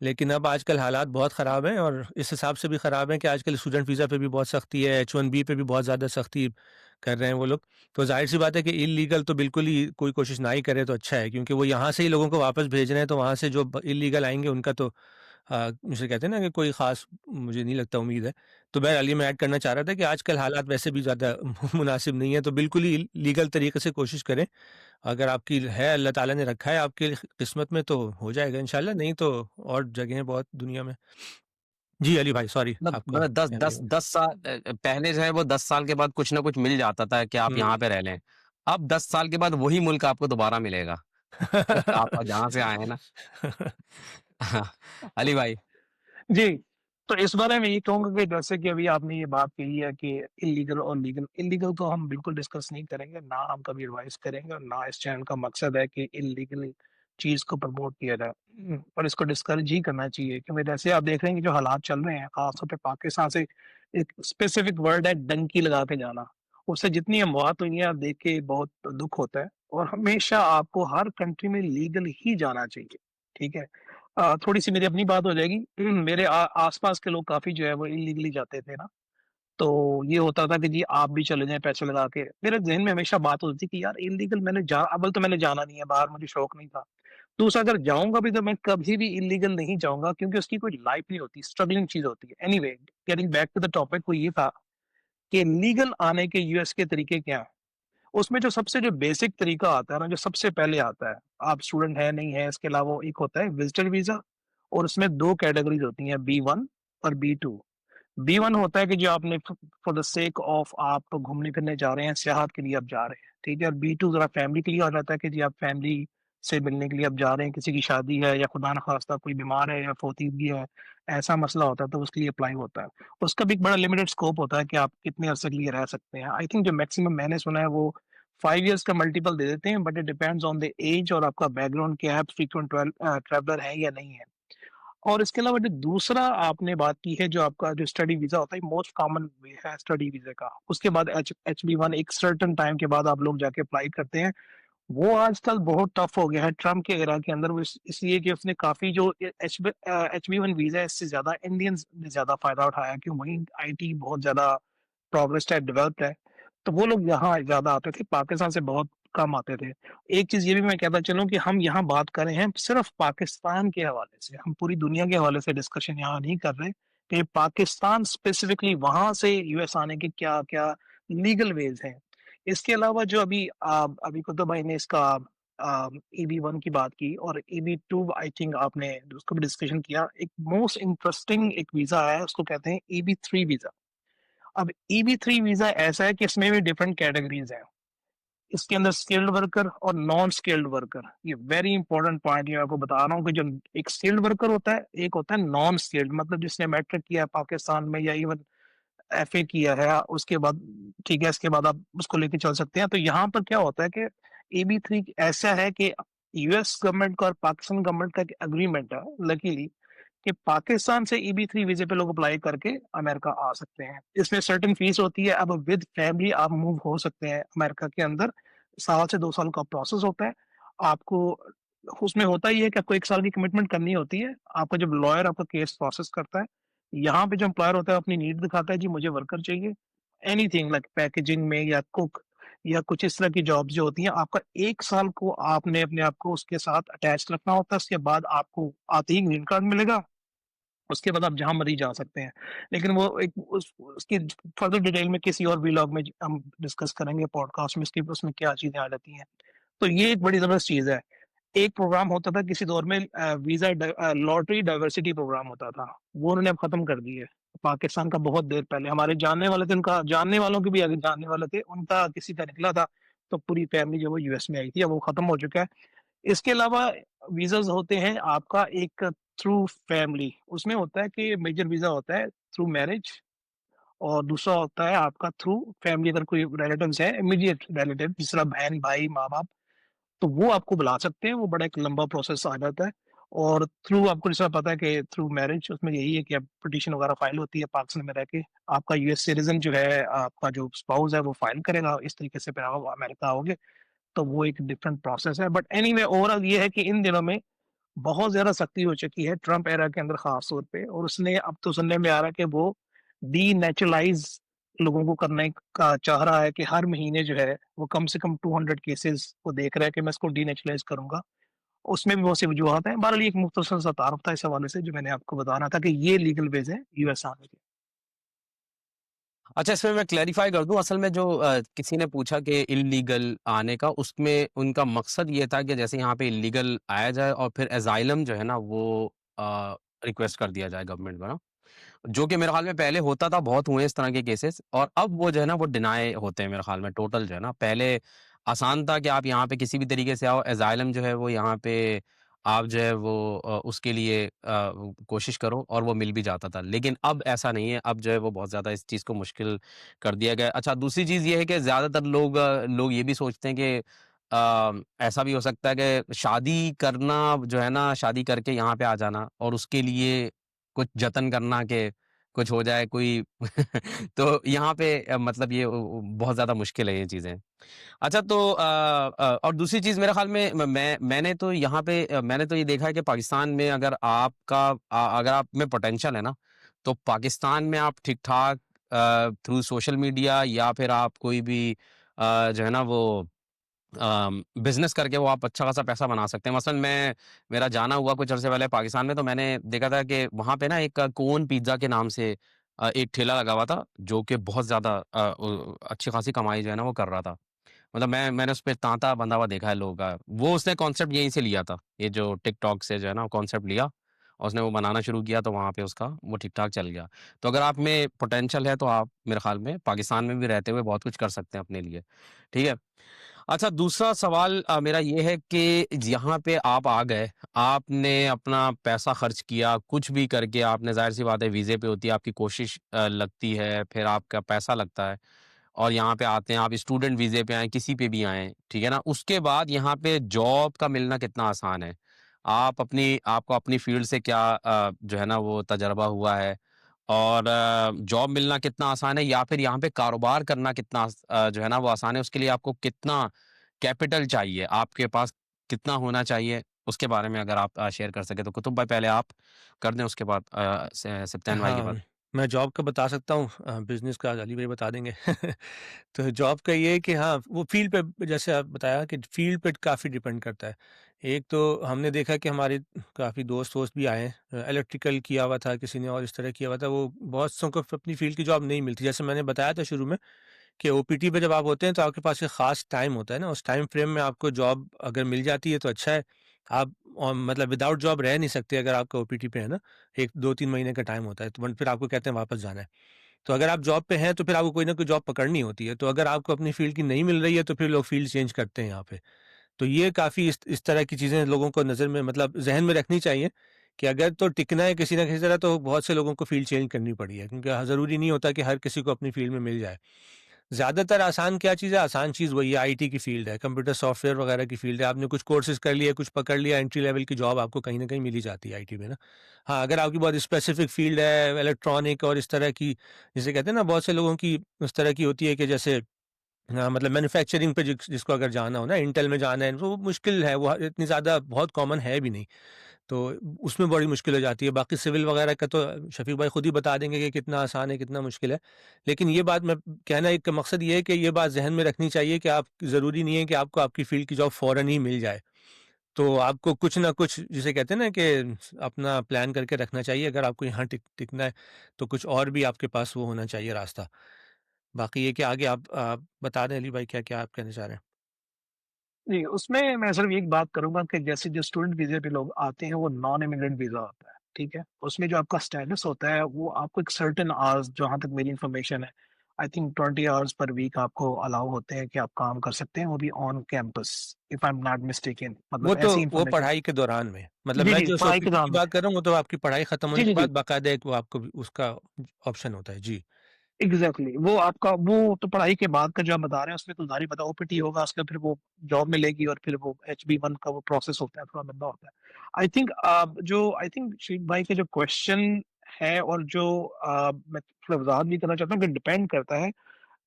लेकिन अब आजकल हालात बहुत ख़राब हैं और इस हिसाब से भी ख़राब हैं कि आजकल स्टूडेंट वीज़ा पे भी बहुत सख्ती है, H-1B पे भी बहुत ज़्यादा सख्ती कर रहे हैं वो लोग। तो ज़ाहिर-सी बात है कि इल्लीगल तो बिल्कुल ही कोई कोशिश ना ही करे तो अच्छा है, क्योंकि वो यहाँ से ही लोगों को वापस भेज रहे हैं, तो वहाँ से जो इल्लीगल आएँगे उनका तो जिसे कहते हैं ना कि कोई ख़ास मुझे नहीं लगता उम्मीद है। तो बहरहाल ये मैं ऐड करना चाह रहा था कि आजकल हालात वैसे भी ज़्यादा मुनासिब नहीं है, तो बिल्कुल ही लीगल तरीके से कोशिश करें। अगर आपकी है, अल्लाह ताला ने रखा है आपकी किस्मत में, तो हो जाएगा इंशाल्लाह, नहीं तो और जगह हैं बहुत दुनिया में। जी, अली भाई सॉरी आपको मतलब 10 कहने 10 लगा। 10 साल पहले जो है वो 10 साल के बाद कुछ ना कुछ मिल जाता था कि आप यहाँ हुँ। पे रह लें। अब 10 साल के बाद वही मुल्क आपको दोबारा मिलेगा। आप जहाँ से आए हैं ना। अली भाई। जी, तो इस बारे में ये कहूँगा कि जैसे कि अभी आपने ये बात कही है कि इल्लीगल और लीगल, इल्लीगल तो हम बिल्कुल डिस्कस नहीं करेंगे, ना हम कभी एडवाइस करेंगे और ना इस चैनल का मकसद है कि इल्लीगल चीज़ को प्रमोट किया जाए। और इसको डिस्करेज ही करना चाहिए, क्योंकि जैसे आप देख रहे हैं कि जो हालात चल रहे हैं, ख़ासतौर पे पाकिस्तान से एक स्पेसिफिक वर्ड है डंकी लगा के जाना। उससे जितनी अमवात हुई हैं, आप देख के बहुत दुःख होता है और हमेशा आपको हर कंट्री में लीगल ही जाना चाहिए, ठीक है? थोड़ी-सी मेरी अपनी बात हो जाएगी। मेरे आस-पास के लोग काफ़ी जो है वो इल्लीगली जाते थे ना, तो ये होता था कि जी आप भी चले जाएँ पैसे लगा के। मेरे ज़हन में हमेशा बात होती थी कि यार इल्लीगल अव्वल तो मैंने जाना नहीं है बाहर, मुझे शौक नहीं था। दूसरा, अगर जाऊँगा भी तो मैं कभी भी इल्लीगल नहीं जाऊँगा, क्योंकि उसकी कोई लाइफ़ नहीं होती, स्ट्रगलिंग चीज़ होती है। Anyway, getting back to the topic, वो ये था कि लीगल आने के यूएस के तरीके क्या हैं? उसमें जो बेसिक तरीका आता है ना, जो सबसे पहले आता है, आप स्टूडेंट हैं, नहीं है, इसके अलावा एक होता है विज़िटर वीज़ा और उसमें 2 कैटेगरीज़ होती हैं, बी-1 और बी-2। बी-1 होता है कि जो आपने फॉर द सेक ऑफ आप घूमने-फिरने जा रहे हैं, सियाहत के लिए आप जा रहे हैं, ठीक है? और बी-2 ज़रा फैमिली के लिए आ जाता है कि जी आप फैमिली से मिलने के लिए आप जा रहे हैं, किसी की शादी है या खुदा ना ख़ास्ता कोई बीमार है या फोतीदगी है, ऐसा मसला होता है तो उसके लिए अप्लाई होता है। उसका भी एक बड़ा लिमिटेड स्कोप होता है कि आप कितने अरसे के लिए रह सकते हैं। आई थिंक जो मैक्सिमम मैंने सुना है वो 5 इयर्स का मल्टीपल दे देते हैं, but it depends on the age और आपका बैकग्राउंड क्या है, आप फ्रीक्वेंट ट्रैवलर हैं या नहीं है। और इसके अलावा जो दूसरा आपने बात की है, जो आपका जो स्टडी वीज़ा होता है, मोस्ट कॉमन वे है स्टडी वीज़ा का। उसके बाद एच-1बी एक सर्टेन टाइम के बाद आप लोग जाके अप्लाई करते हैं। वो आजकल बहुत टफ हो गया है ट्रम्प के एरा के अंदर, वो इसलिए कि उसने काफ़ी जो एच-बी-1 वीज़ा है, इससे ज़्यादा इंडियंस ने ज़्यादा फ़ायदा उठाया, कि वहीं आईटी बहुत ज़्यादा प्रोग्रेस्ड है, डेवलप्ड है। तो वो लोग यहाँ ज़्यादा आते थे, पाकिस्तान से बहुत कम आते थे। एक चीज़ ये भी मैं कहता चलूँ कि हम यहाँ बात कर रहे हैं सिर्फ़ पाकिस्तान के हवाले से, हम पूरी दुनिया के हवाले से डिस्कशन यहाँ नहीं कर रहे कि पाकिस्तान स्पेसिफ़िकली वहाँ से यूएस आने के क्या-क्या लीगल वेज़ हैं। इसके अलावा जो अभी कुतुब भाई ने इसका ईबी-1 की बात की और ईबी-2 आई थिंक आपने उसका भी डिस्कशन किया। एक मोस्ट इंटरेस्टिंग एक वीज़ा है, उसको कहते हैं ईबी-3 वीज़ा। अब EB3 वीज़ा ऐसा है कि इसमें भी डिफरेंट कैटेगरीज़ हैं। इसके अंदर स्किल्ड वर्कर और नॉन स्किल्ड वर्कर, ये वेरी इंपॉर्टेंट पॉइंट ये आपको बता रहा हूँ कि जो एक स्किल्ड वर्कर होता है, एक होता है नॉन स्किल्ड, मतलब जिसने मैट्रिक किया है पाकिस्तान में या इवन एफए किया है, उसके बाद ठीक है, इसके बाद आप उसको लेके चल सकते हैं। तो यहाँ पर क्या होता है कि EB3 ऐसा है कि यूएस गवर्नमेंट का और पाकिस्तान गवर्नमेंट का एक एग्रीमेंट है, लकीली, कि पाकिस्तान से EB3 वीज़े पे लोग अप्लाई करके अमेरिका आ सकते हैं। इसमें सर्टेन फीस होती है, अब विद फैमिली आप मूव हो सकते हैं अमेरिका के अंदर। साल से 2 साल का प्रोसेस होता है। आपको उसमें होता ये है कि आपको 1 साल की कमिटमेंट करनी होती है। आपका जब लॉयर आपका केस प्रोसेस करता है, यहाँ पे जो एम्प्लॉयर होता है अपनी नीड दिखाता है, जी मुझे वर्कर चाहिए। एनीथिंग लाइक पैकेजिंग में या कुक या कुछ इस तरह की जॉब्स जो होती हैं, आपका 1 साल को आपने अपने आप को उसके साथ अटैच रखना होता है। उसके बाद आपको आते ही ग्रीन कार्ड मिलेगा। उसके बाद आप जहाँ मर्ज़ी जा सकते हैं। लेकिन वो एक उसकी फर्दर डिटेल में किसी और व्लॉग में हम डिस्कस करेंगे पॉडकास्ट में, इसकी उसमें क्या चीज़ें आ जाती हैं। तो ये एक बड़ी ज़बरदस्त चीज़ है। एक प्रोग्राम होता था किसी दौर में लॉटरी डाइवर्सिटी प्रोग्राम होता था। वो उन्होंने अब खत्म कर दिया है। पाकिस्तान का बहुत देर पहले हमारे जानने वाले थे, उनका जानने वालों के भी आगे जानने वाले थे, उनका किसी का निकला था, तो पूरी फैमिली जो वो यूएस में आई थी, अब वो खत्म हो चुका है। इसके अलावा वीज़ाज़ होते हैं आपका एक थ्रू फैमिली, उसमें होता है कि मेजर वीज़ा होता है थ्रू मैरिज और दूसरा होता है आपका थ्रू फैमिली, अगर कोई रिलेटिव्स है, इमीडिएट रिलेटिव जिस तरह बहन, भाई, माँ-बाप, तो वो आपको बुला सकते हैं, वो बड़ा एक लंबा प्रोसेस आ जाता है। और थ्रू आपको जैसा पता है कि थ्रू मैरिज उसमें यही है कि अब पिटीशन वगैरह फाइल होती है पाकिस्तान में रह के, आपका यूएस सिटीज़न जो है, आपका जो स्पाउस है वो फाइल करेगा, इस तरीके से फिर आप अमेरिका आओगे। तो वो एक डिफरेंट प्रोसेस है। बट एनीवे ओवरऑल ये है कि इन दिनों में बहुत ज़्यादा सख्ती हो चुकी है ट्रम्प एरा के अंदर ख़ास तौर पे, और उसने अब तो सुनने में आ रहा है कि वो डीनेचुरलाइज़ लोगों को करने का चाह रहा है कि हर महीने जो है वो कम से कम 200 केसेज़ वो देख रहा है कि मैं इसको डीनेचुरलाइज़ करूँगा। उसमें भी बहुत सी वजूहात हैं। बहरहाल ये एक मुख्तसर सा तारुफ था इस हवाले से जो मैंने आपको बताना था कि ये लीगल वेज़ है यूएस आने के। अच्छा, इसमें मैं क्लैरिफ़ाई कर दूँ, असल में जो किसी ने पूछा कि इल्लीगल आने का, उसमें उनका मकसद ये था कि जैसे यहाँ पे इल्लीगल आया जाए और फिर असाइलम जो है ना वो रिक्वेस्ट कर दिया जाए गवर्नमेंट को ना, जो कि मेरे ख़्याल में पहले होता था, बहुत हुए इस तरह के केसेस, और अब वो जो है ना वो डिनाई होते हैं मेरे ख़्याल में टोटल जो है ना। पहले आसान था कि आप यहाँ पे किसी भी तरीके से आओ, असाइलम जो है वो यहाँ पे आप जो है वो उसके लिए कोशिश करो और वो मिल भी जाता था। लेकिन अब ऐसा नहीं है, अब जो है वो बहुत ज़्यादा इस चीज़ को मुश्किल कर दिया गया है। अच्छा, दूसरी चीज़ ये है कि ज़्यादातर लोग ये भी सोचते हैं कि ऐसा भी हो सकता है कि शादी करना जो है ना, शादी करके यहाँ पे आ जाना और उसके लिए कुछ जतन करना कि कुछ हो जाए कोई तो यहाँ पे मतलब ये बहुत ज़्यादा मुश्किल है ये चीज़ें। अच्छा, तो और दूसरी चीज़ मेरे ख़्याल में मैंने तो यहाँ पे मैंने तो ये देखा है कि पाकिस्तान में अगर आप में पोटेंशियल है ना, तो पाकिस्तान में आप ठीक-ठाक थ्रू सोशल मीडिया या फिर आप कोई भी जो है ना वो बिज़नेस करके वो आप अच्छा खासा पैसा बना सकते हैं। मसलन मेरा जाना हुआ कुछ अरसे पहले पाकिस्तान में, तो मैंने देखा था कि वहाँ पे ना एक कोन पिज़्ज़ा के नाम से एक ठेला लगा हुआ था, जो कि बहुत ज़्यादा अच्छी खासी कमाई जो है ना वो कर रहा था। मतलब मैंने उसपे तांता बंधा हुआ देखा है लोगों का। वो उसने कॉन्सेप्ट यहीं से लिया था, ये जो टिकटॉक से जो है ना कॉन्सेप्ट लिया और उसने वो बनाना शुरू किया, तो वहाँ पे उसका वो ठीक-ठाक चल गया। तो अगर आप में पोटेंशियल है तो आप मेरे ख़्याल में पाकिस्तान में भी रहते हुए बहुत कुछ कर सकते हैं अपने लिए, ठीक है? अच्छा, दूसरा सवाल मेरा ये है कि यहाँ पे आप आ गए, आपने अपना पैसा खर्च किया, कुछ भी करके आपने, ज़ाहिर-सी बात है वीज़े पे होती है, आपकी कोशिश लगती है, फिर आपका पैसा लगता है और यहाँ पे आते हैं, आप स्टूडेंट वीज़े पे आएँ, किसी पे भी आएँ, ठीक है ना? उसके बाद यहाँ पे जॉब का मिलना कितना आसान है? आपको अपनी फ़ील्ड से क्या जो है ना वो तजुर्बा हुआ है? और जॉब मिलना कितना आसान है, या फिर यहाँ पे कारोबार करना कितना जो है ना वो आसान है? उसके लिए आपको कितना कैपिटल चाहिए? आपके पास कितना होना चाहिए? उसके बारे में अगर आप शेयर कर सकें तो कुतुब भाई पहले आप कर दें, उसके बाद सप्तान भाई के बाद। हाँ, मैं जॉब का बता सकता हूँ, बिज़नेस का अली भाई बता देंगे। तो जॉब का ये है कि हाँ, वो फ़ील्ड पे जैसे आप बताया कि फ़ील्ड पे काफ़ी डिपेंड करता है। एक तो हमने देखा कि हमारे काफ़ी दोस्त-वोस्त भी आए हैं, इलेक्ट्रिकल किया हुआ था, किसी ने और इस तरह किया हुआ था, वो बहुत सौ को अपनी फ़ील्ड की जॉब नहीं मिलती। जैसे मैंने बताया था शुरू में कि ओपीटी पे जब आप होते हैं तो आपके पास एक ख़ास टाइम होता है ना, उस टाइम फ्रेम में आपको जॉब अगर मिल जाती है तो अच्छा है। आप मतलब विदाउट जॉब रह नहीं सकते अगर आपका ओपीटी पे है ना, 1 2-3 महीने का टाइम होता है, तो फिर आपको कहते हैं वापस जाना है। तो अगर आप जॉब पे हैं तो फिर आपको कोई ना कोई जॉब पकड़नी होती है। तो अगर आपको अपनी फ़ील्ड की नहीं मिल रही है तो फिर लोग फ़ील्ड चेंज करते हैं यहाँ पे। तो ये काफ़ी इस तरह की चीज़ें लोगों को नज़र में मतलब ज़हन में रखनी चाहिए कि अगर तो टिकना है किसी न किसी तरह तो बहुत से लोगों को फ़ील्ड चेंज करनी पड़ी है क्योंकि ज़रूरी नहीं होता कि हर किसी को अपनी फ़ील्ड में मिल जाए। ज़्यादातर आसान क्या चीज़ है? आसान चीज़ वही है, आईटी की फ़ील्ड है, कंप्यूटर सॉफ्टवेयर वगैरह की फ़ील्ड है। आपने कुछ कोर्सेज़ कर लिए, कुछ पकड़ लिया, एंट्री लेवल की जॉब आपको कहीं न कहीं मिल ही जाती है आईटी में ना। हाँ, अगर आपकी बहुत स्पेसिफ़िक फ़ील्ड है, इलेक्ट्रॉनिक और इस तरह की जिसे कहते हैं ना बहुत से लोगों की उस तरह की होती है कि जैसे हाँ, मतलब मैन्युफैक्चरिंग पे जिसको अगर जाना हो ना, इंटेल में जाना है, तो वो मुश्किल है, वो इतनी ज़्यादा बहुत कॉमन है भी नहीं। तो उसमें बड़ी मुश्किल हो जाती है। बाकी सिविल वगैरह का तो शफ़ीक भाई खुद ही बता देंगे कि कितना आसान है, कितना मुश्किल है। लेकिन ये बात मैं कहना एक मकसद ये है कि ये बात ज़हन में रखनी चाहिए कि आप ज़रूरी नहीं है कि आपको आपकी फ़ील्ड की जॉब फ़ौरन ही मिल जाए। तो आपको कुछ ना कुछ जिसे कहते हैं ना कि अपना प्लान करके रखना चाहिए। अगर आपको यहाँ टिकना है, तो कुछ और भी आपके पास वो होना चाहिए रास्ता। बाकी ये कि आगे आप बता दें अली भाई क्या-क्या आप कहना चाह रहे हैं? जी, उसमें मैं सिर्फ़ एक बात करूँगा कि जैसे जो स्टूडेंट वीज़े पे लोग आते हैं, वो नॉन इमिग्रेंट वीज़ा होता है, ठीक है? उसमें जो आपका स्टेटस होता है, वो आपको एक सर्टेन आवर्स जहाँ तक मेरी इन्फॉर्मेशन है, I think 20 hours per week आपको अलाउ होते हैं कि आप काम कर सकते हैं, वो भी on campus, if I am not mistaken वो मतलब तो ऐसी वो इन्फॉर्मेशन पढ़ाई के दौरान में, मतलब जी, मैं जी, जो पढ़ाई के ओपीटी की दौरान में। बात कर रहा हूँ, वो तो आपकी पढ़ाई खत्म होने जी, के जी, जी। बाद बाकायदा एक वो आपको उसका ऑप्शन होता है। जी। एग्ज़ैक्टली वो आपका वो तो पढ़ाई के बाद का जो आप बता रहे हैं उसमें तो ज़ाहिर पता ओपीटी होगा उसका फिर वो जॉब मिलेगी और फिर वो एचबी-1 का वो प्रोसेस होता है थोड़ा लंबा होता है। आई थिंक शेख भाई के जो क्वेश्चन है और जो मैं थोड़ा वज़ाहत भी करना चाहता हूँ कि डिपेंड करता है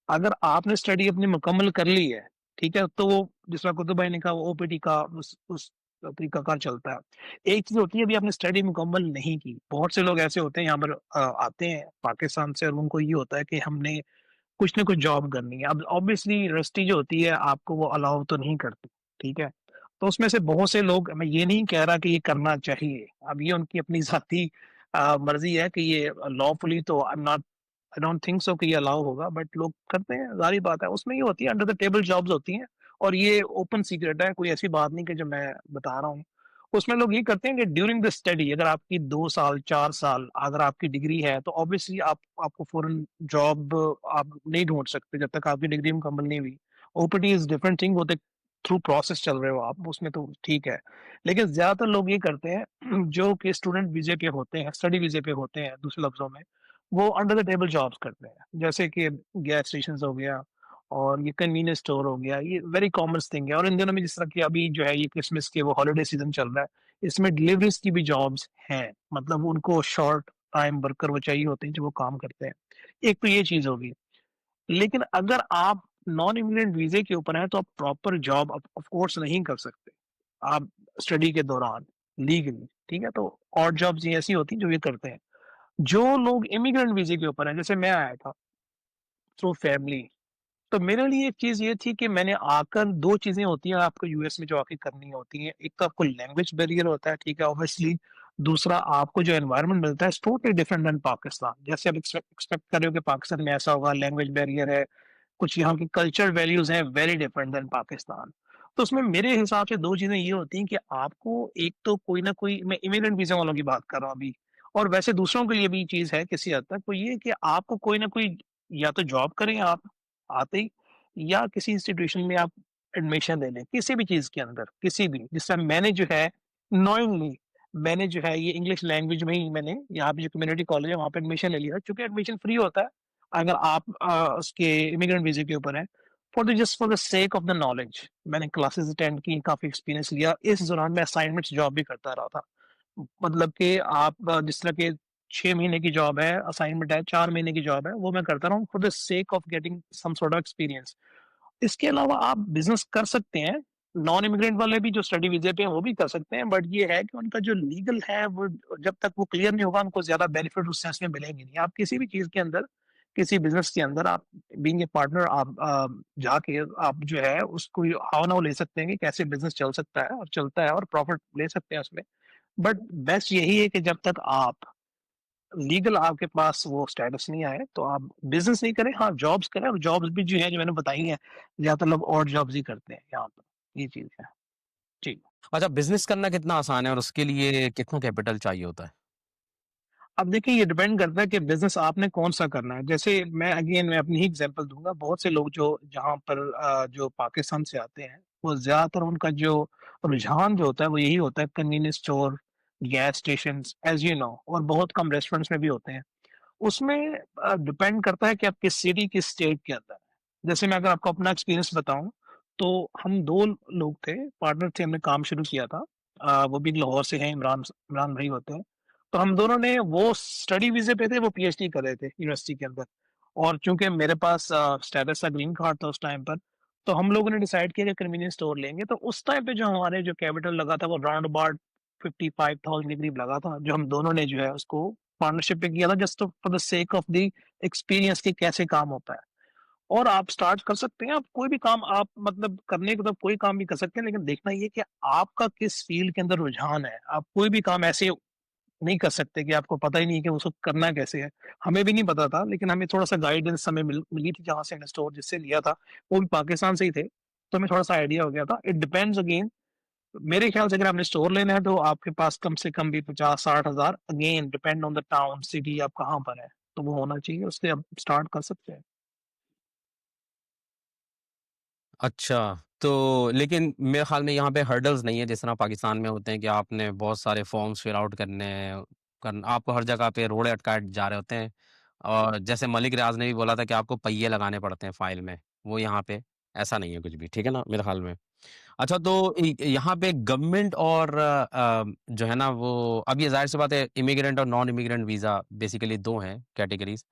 अगर आपने स्टडी अपनी मुकम्मल कर ली है, ठीक है? तो वो जिस तरह कुतुब भाई ने कहा वो ओपीटी का उस तरीक़ाकार चलता है। एक चीज़ होती है अभी आपने स्टडी मुकम्मल नहीं की, बहुत से लोग ऐसे होते हैं यहाँ पर आते हैं पाकिस्तान से और उनको ये होता है कि हमने कुछ ना कुछ जॉब करनी है। अब ऑब्वियसली यूनिवर्सिटी जो होती है आपको वो अलाउ तो नहीं करती, ठीक है? तो उसमें से बहुत से लोग मैं ये नहीं कह रहा कि ये करना चाहिए। अब ये उनकी अपनी ज़ाती मर्ज़ी है कि ये लॉफुली तो आई डोंट थिंक सो कि ये अलाउ होगा बट लोग करते हैं, ज़ाहिर बात है। उसमें ये होती है अंडर द टेबल जॉब्स होती हैं और ये ओपन सीक्रेट है, कोई ऐसी बात नहीं कि जो मैं बता रहा हूँ। उसमें लोग ये करते हैं कि ड्यूरिंग द स्टडी अगर आपकी 2 साल, 4 साल अगर आपकी डिग्री है तो ऑब्वियसली आपको फ़ौरन जॉब आप नहीं ढूँढ सकते जब तक आपकी डिग्री मुकम्मल नहीं हुई। ओपीटी इज़ डिफरेंट थिंग वो तो थ्रू प्रोसेस चल रहे हो आप, उसमें तो ठीक है। लेकिन ज़्यादातर लोग ये करते हैं जो कि स्टूडेंट वीज़े पे होते हैं, स्टडी वीज़े पे होते हैं दूसरे लफ्ज़ों में, वो अंडर द टेबल जॉब्स करते हैं। जैसे कि गैस स्टेशंस हो गया और ये कन्वीनियंस स्टोर हो गया, ये वेरी कॉमन थिंग है और इन दिनों में जिस तरह की अभी जो है ये क्रिसमस के वो हॉलिडे सीज़न चल रहा है, इसमें डिलीवरीज़ की भी जॉब्स हैं। मतलब उनको शॉर्ट टाइम वर्कर वो चाहिए होते हैं जो वो काम करते हैं। एक तो ये चीज़ होगी। लेकिन अगर आप नॉन इमिग्रेंट वीज़े के ऊपर हैं तो आप प्रॉपर जॉब ऑफ कोर्स नहीं कर सकते। आप स्टडी के दौरान लीगली, ठीक है? तो ऑड जॉब्स ही ऐसी होती हैं जो ये करते हैं। जो लोग इमिग्रेंट वीज़े के ऊपर हैं, जैसे मैं आया था थ्रू फैमिली, तो मेरे लिए एक चीज़ ये थी कि मैंने आकर 2 चीज़ें होती हैं आपको यूएस में जो आके करनी होती हैं। एक तो आपको लैंग्वेज बैरियर होता है, ठीक है? ऑब्वियसली दूसरा आपको जो एनवायरनमेंट मिलता है is totally different than Pakistan. जैसे आप एक्सपेक्ट कर रहे हो कि पाकिस्तान में ऐसा होगा, लैंग्वेज बैरियर है, कुछ यहाँ की कल्चर वैल्यूज़ हैं वेरी डिफरेंट देन पाकिस्तान। तो उसमें मेरे हिसाब से 2 चीज़ें ये होती हैं कि आपको एक तो कोई ना कोई मैं इमिग्रेंट वीज़ा वालों की बात कर रहा हूँ अभी और वैसे दूसरों के लिए भी चीज़ है किसी हद तक, वो ये कि आपको कोई ना कोई या तो जॉब करें आप आते ही या किसी इंस्टीट्यूशन में आप एडमिशन ले लें, किसी भी चीज़ के अंदर, किसी भी। जिस तरह मैंने जो है नोइंगली मैंने जो है ये इंग्लिश लैंग्वेज में ही मैंने यहाँ पे जो कम्युनिटी कॉलेज है वहाँ पे एडमिशन ले लिया। चूँकि एडमिशन फ्री होता है अगर आप उसके इमिग्रेंट वीज़े के ऊपर हैं, for the sake of the knowledge मैंने क्लासेस अटेंड की, काफ़ी एक्सपीरियंस लिया। इस दौरान मैं असाइनमेंट्स जॉब भी करता रहा था। मतलब कि आप जिस तरह के 6 महीने की जॉब है, असाइनमेंट है, 4 महीने की जॉब है, वो मैं करता रहा हूँ for the sake of getting some sort of experience. इसके अलावा आप बिज़नेस कर सकते हैं, नॉन इमिग्रेंट वाले भी जो स्टडी वीज़े पे हैं, वो भी कर सकते हैं, बट ये है कि उनका जो लीगल है, वो जब तक वो क्लियर नहीं होगा, उनको ज़्यादा बेनिफिट उस सेंस में मिलेंगे नहीं। आप किसी भी चीज़ के अंदर, किसी बिज़नेस के अंदर आप बीइंग ए पार्टनर आप जाके आप जो है उसको हाव-नाव ले सकते हैं कि कैसे बिज़नेस चल सकता है और चलता है और प्रॉफ़िट ले सकते हैं उसमें। बट बेस्ट यही है कि जब तक आप लीगल आपके पास वो स्टेटस नहीं आए, तो आप बिज़नेस नहीं करें, हाँ, जॉब्स करें और जॉब्स भी जो है, जो मैंने बताई हैं, ज़्यादातर लोग ऑड जॉब्स ही करते हैं यहाँ पर। ये चीज़ है। जी। अच्छा, बिज़नेस करना कितना आसान है और उसके लिए कितना कैपिटल चाहिए होता है? अब देखिए ये डिपेंड करता है कि बिज़नेस आपने कौन-सा करना है। जैसे मैं अपनी ही एग्ज़ाम्पल दूँगा, बहुत से लोग जो जहाँ पर जो पाकिस्तान से आते हैं, वो ज़्यादातर उनका जो रुझान जो होता है वो यही होता है convenience store, gas stations as you know और बहुत कम रेस्टोरेंट्स में भी होते हैं। उसमें डिपेंड करता है कि आप किस सिटी, किस स्टेट के अंदर हैं। जैसे मैं अगर आपको अपना एक्सपीरियंस बताऊँ, तो हम 2 लोग थे, पार्टनर थे, हमने काम शुरू किया था। वो भी लाहौर से हैं, इमरान भाई होते हैं। तो हम दोनों ने वो स्टडी वीज़े पे थे, वो पीएचडी कर रहे थे यूनिवर्सिटी के अंदर और चूँकि मेरे पास स्टेटस था, ग्रीन कार्ड था उस टाइम पर, तो हम लोगों ने डिसाइड किया कि कन्वीनियंस स्टोर लेंगे। तो उस टाइम पे जो हमारे जो कैपिटल लगा था, वो राउंड अबाउट 55,000 के करीब लगा था, जो हम दोनों ने जो है उसको पार्टनरशिप पे किया था just for the sake of the experience कि कैसे काम होता है। और आप स्टार्ट कर सकते हैं, आप कोई भी काम आप मतलब करने को तो कोई काम भी कर सकते हैं, लेकिन देखना ये है कि आपका किस फ़ील्ड के अंदर रुझान है। आप कोई भी काम ऐसे नहीं कर सकते कि आपको पता ही नहीं है कि उसको करना कैसे है। हमें भी नहीं पता था, लेकिन हमें थोड़ा-सा गाइडेंस हमें मिली थी जहाँ से हमने स्टोर जिससे लिया था, वो भी पाकिस्तान से ही थे, तो हमें थोड़ा-सा आइडिया हो गया था। इट डिपेंड्स अगेन मेरे ख्याल से अगर आपने स्टोर लेना है तो आपके पास कम से कम भी 50-60 हज़ार again depend on the town, city आप कहाँ पर है, तो वो होना चाहिए, उससे आप स्टार्ट कर सकते हैं। अच्छा, तो लेकिन मेरे ख़्याल में यहाँ पे हर्डल्स नहीं है, जिस तरह पाकिस्तान में होते हैं कि आपने बहुत सारे फ़ॉर्म्स फिल आउट करने हैं, आपको हर जगह पे रोड़े अटकाए जा रहे होते हैं और जैसे मलिक रियाज़ ने भी बोला था कि आपको पहिए लगाने पड़ते हैं फ़ाइल में, वो यहाँ पे ऐसा नहीं है कुछ भी, ठीक है ना? मेरे ख़्याल में। अच्छा तो यहाँ पे गवर्नमेंट और जो है ना वो अब ये ज़ाहिर-सी बात है इमिग्रेंट और नॉन इमिग्रेंट वीज़ा बेसिकली 2 हैं कैटेगरीज़।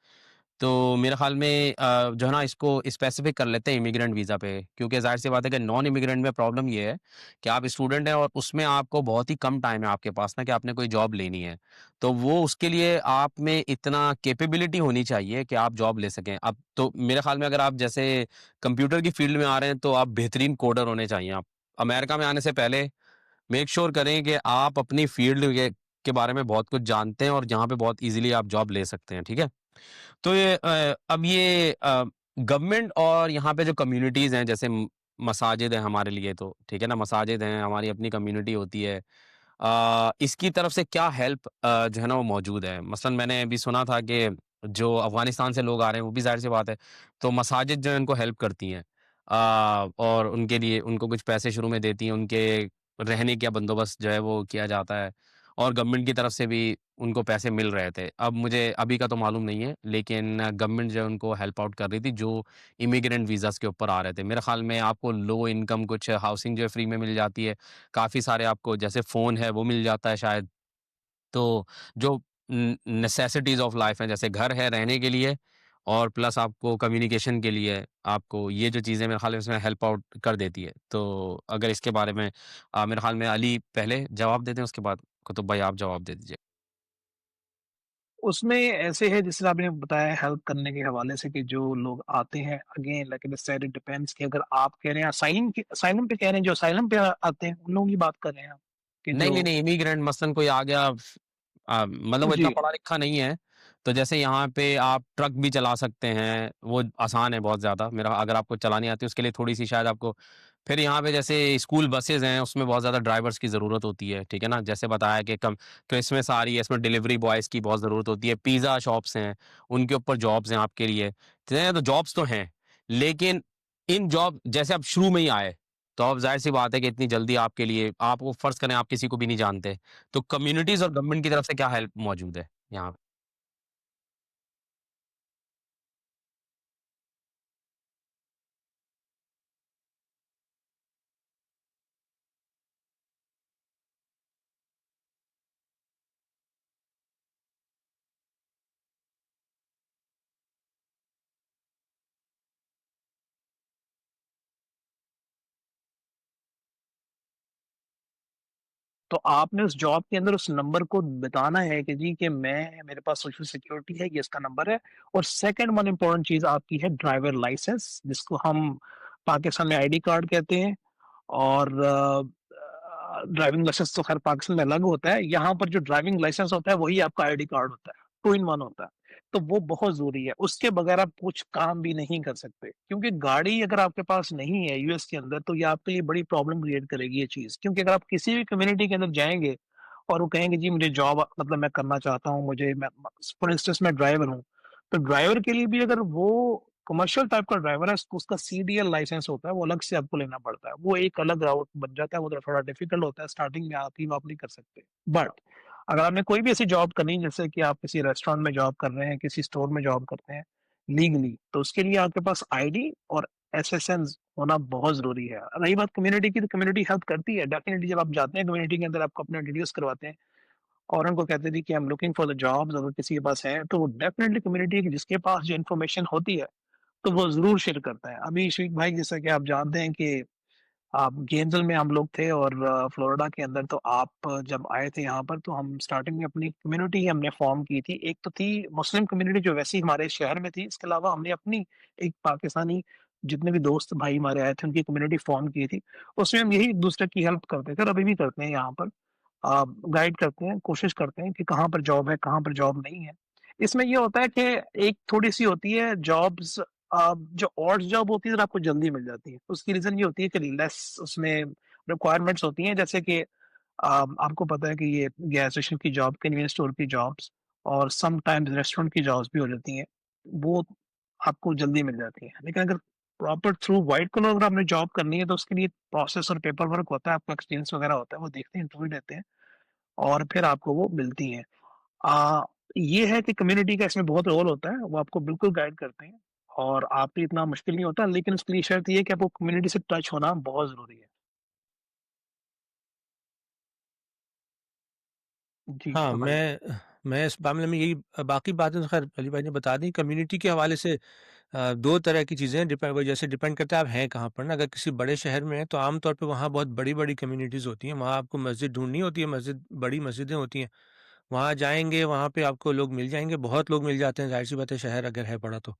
तो मेरे ख़्याल में जो है ना इसको स्पेसिफ़िक कर लेते हैं इमिग्रेंट वीज़ा पे क्योंकि ज़ाहिर-सी बात है कि नॉन इमिग्रेंट में प्रॉब्लम ये है कि आप स्टूडेंट हैं और उसमें आपको बहुत ही कम टाइम है आपके पास ना कि आपने कोई जॉब लेनी है। तो वो उसके लिए आप में इतना कैपेबिलिटी होनी चाहिए कि आप जॉब ले सकें। अब तो मेरे ख़्याल में अगर आप जैसे कंप्यूटर की फ़ील्ड में आ रहे हैं तो आप बेहतरीन कोडर होने चाहिए आप। अमेरिका में आने से पहले मेक श्योर करें कि आप अपनी फ़ील्ड के बारे में बहुत कुछ जानते हैं और जहाँ पे बहुत ईज़िली आप जॉब ले सकते हैं, ठीक है? तो ये अब ये गवर्नमेंट और यहाँ पे जो कम्युनिटीज़ हैं जैसे मसाजिद हैं हमारे लिए तो, ठीक है ना? मसाजिद हैं, हमारी अपनी कम्युनिटी होती है। इसकी तरफ से क्या हेल्प जो है ना वो मौजूद है? मसलन मैंने अभी सुना था कि जो अफ़गानिस्तान से लोग आ रहे हैं, वो भी ज़ाहिर-सी बात है, तो मसाजिद जो है उनको हेल्प करती हैं। और उनके लिए उनको कुछ पैसे शुरू में देती हैं, उनके रहने का बंदोबस्त जो है वो किया जाता है और गवर्नमेंट की तरफ से भी उनको पैसे मिल रहे थे। अब मुझे अभी का तो मालूम नहीं है, लेकिन गवर्नमेंट जो है उनको हेल्प आउट कर रही थी, जो इमिग्रेंट वीज़ाज़ के ऊपर आ रहे थे। मेरे ख़्याल में आपको लो इनकम कुछ हाउसिंग जो है फ्री में मिल जाती है। काफ़ी सारे आपको जैसे फ़ोन है वो मिल जाता है शायद। तो जो नेसेसिटीज़ ऑफ लाइफ़ हैं, जैसे घर है रहने के लिए और प्लस आपको कम्युनिकेशन के लिए आपको ये जो चीज़ें मेरे ख़्याल में इसमें हेल्प आउट कर देती है। तो अगर इसके बारे में मेरे ख़्याल में अली पहले जवाब दे दें, उसके बाद कुतुब भाई आप जवाब दे दीजिए। उसमें ऐसे है जिस तरह आपने बताया हेल्प करने के हवाले से कि जो लोग आते हैं again like I said it depends कि अगर आप कह रहे हैं असाइलम पे कह रहे हैं जो असाइलम पे आते हैं उन लोगों की बात कर रहे हैं आप कि नहीं, जो नहीं, नहीं, इमिग्रेंट मसलन कोई आ गया मतलब वो इतना जी पढ़ा-लिखा नहीं है, तो जैसे यहाँ पे आप ट्रक भी चला सकते हैं, वो आसान है बहुत ज़्यादा। मेरा अगर आपको चलानी आती है उसके लिए थोड़ी-सी शायद आपको फिर यहाँ पे जैसे स्कूल बसेज़ हैं, उसमें बहुत ज़्यादा ड्राइवर्स की ज़रूरत होती है, ठीक है ना? जैसे बताया कि कम क्रिसमस आ रही है, इसमें डिलिवरी बॉयज़ की बहुत ज़रूरत होती है, पिज़्ज़ा शॉप्स हैं, उनके ऊपर जॉब्स हैं आपके लिए। तो जॉब्स तो हैं, लेकिन इन जॉब जैसे आप शुरू में ही आए तो अब ज़ाहिर-सी बात है कि इतनी जल्दी आपके लिए आपको फ़र्ज़ करें आप किसी को भी नहीं जानते, तो कम्युनिटीज़ और गवर्नमेंट की तरफ से क्या हेल्प मौजूद है यहाँ पे? तो आपने उस जॉब के अंदर उस नंबर को बताना है कि जी कि मैं मेरे पास सोशल सिक्योरिटी है, ये इसका नंबर है और सेकंड वन इम्पोर्टेंट चीज़ आपकी है ड्राइवर लाइसेंस जिसको हम पाकिस्तान में आईडी कार्ड कहते हैं और ड्राइविंग लाइसेंस तो खैर पाकिस्तान में अलग होता है। यहाँ पर जो ड्राइविंग लाइसेंस होता है वही आपका आईडी कार्ड होता है, 2 इन 1 होता है। तो वो बहुत ज़रूरी है, उसके बगैर आप कुछ काम भी नहीं कर सकते क्योंकि गाड़ी अगर आपके पास नहीं है यूएस के अंदर तो ये आपके लिए बड़ी प्रॉब्लम क्रिएट करेगी ये चीज़। क्योंकि अगर आप किसी भी कम्युनिटी के अंदर जाएँगे और वो कहेंगे जी मुझे जॉब मतलब मैं करना चाहता हूँ, मुझे मैं फॉर इंस्टेंस मैं ड्राइवर हूँ। तो ड्राइवर के लिए भी अगर वो कमर्शियल टाइप का ड्राइवर है, उसका सीडीएल लाइसेंस होता है, वो अलग से आपको लेना पड़ता है। वो एक अलग राउट बन जाता है, वो थोड़ा डिफिकल्ट होता है, स्टार्टिंग में आप नहीं कर सकते। बट अगर आपने कोई भी ऐसी जॉब करनी है, जैसे कि आप किसी रेस्टोरेंट में जॉब कर रहे हैं, किसी स्टोर में जॉब करते हैं, लीगली, तो उसके लिए आपके पास आईडी और एसएसएन होना बहुत ज़रूरी है। रही बात कम्युनिटी की, तो कम्युनिटी हेल्प करती है। डेफिनिटली जब आप जाते हैं कम्युनिटी के अंदर, आपको अपना इंट्रोड्यूस करवाते हैं और उनको कहते थे कि I am looking for the jobs, अगर किसी के पास है, तो डेफिनिटली कम्युनिटी की जिसके पास जो इन्फॉर्मेशन होती है, तो वो ज़रूर शेयर करता है। अभी शफीक भाई, जैसा कि आप जानते हैं कि गेम्सल में हम लोग थे और फ्लोरिडा के अंदर, तो आप जब आए थे यहाँ पर, तो हम स्टार्टिंग में अपनी कम्युनिटी हमने फॉर्म की थी। एक तो थी मुस्लिम कम्युनिटी जो वैसे ही हमारे शहर में थी, इसके अलावा हमने अपनी एक पाकिस्तानी जितने भी दोस्त भाई हमारे आए थे, उनकी कम्युनिटी फॉर्म की थी। उसमें हम यही एक-दूसरे की हेल्प करते थे और अभी भी करते हैं यहाँ पर। गाइड करते हैं, कोशिश करते हैं कि कहाँ पर जॉब है, कहाँ पर जॉब नहीं है। इसमें ये होता है कि एक थोड़ी-सी होती है जॉब्स, जो ऑड जॉब होती है ज़रा आपको जल्दी मिल जाती है। उसकी रीज़न ये होती है कि लेस उसमें रिक्वायरमेंट्स होती हैं, जैसे कि आपको पता है कि ये गैस स्टेशन की जॉब, कन्वीनियंस स्टोर की जॉब्स और समटाइम्स रेस्टोरेंट की जॉब्स भी हो जाती हैं। वो आपको जल्दी मिल जाती हैं। लेकिन अगर प्रॉपर थ्रू व्हाइट कॉलर अगर आपने जॉब करनी है, तो उसके लिए प्रोसेस और पेपर वर्क होता है, आपका एक्सपीरियंस वगैरह होता है, वो देखते हैं, इंटरव्यू लेते हैं और फिर आपको वो मिलती हैं। अ, ये है कि कम्युनिटी का इसमें बहुत रोल होता है, वो आपको बिल्कुल गाइड करते हैं और आप पे इतना मुश्किल नहीं होता, लेकिन उसके लिए शर्त ये है कि आपको कम्युनिटी से टच होना बहुत ज़रूरी है। जी, हाँ, फरमाइए। मैं इस मामले में यही बाकी बातें तो ख़ैर अली भाई ने बता दी। कम्युनिटी के हवाले से 2 तरह की चीज़ें हैं, वो जैसे डिपेंड करता है आप हैं कहाँ पर ना। अगर किसी बड़े शहर में हैं, तो आम तौर पे वहाँ बहुत बड़ी-बड़ी कम्युनिटीज़ होती हैं। वहाँ आपको मस्जिद ढूँढनी होती है, बड़ी मस्जिदें होती हैं। वहाँ जाएँगे, वहाँ पे आपको लोग मिल जाएँगे, बहुत लोग मिल जाते हैं, ज़ाहिर-सी बात है शहर अगर है बड़ा तो।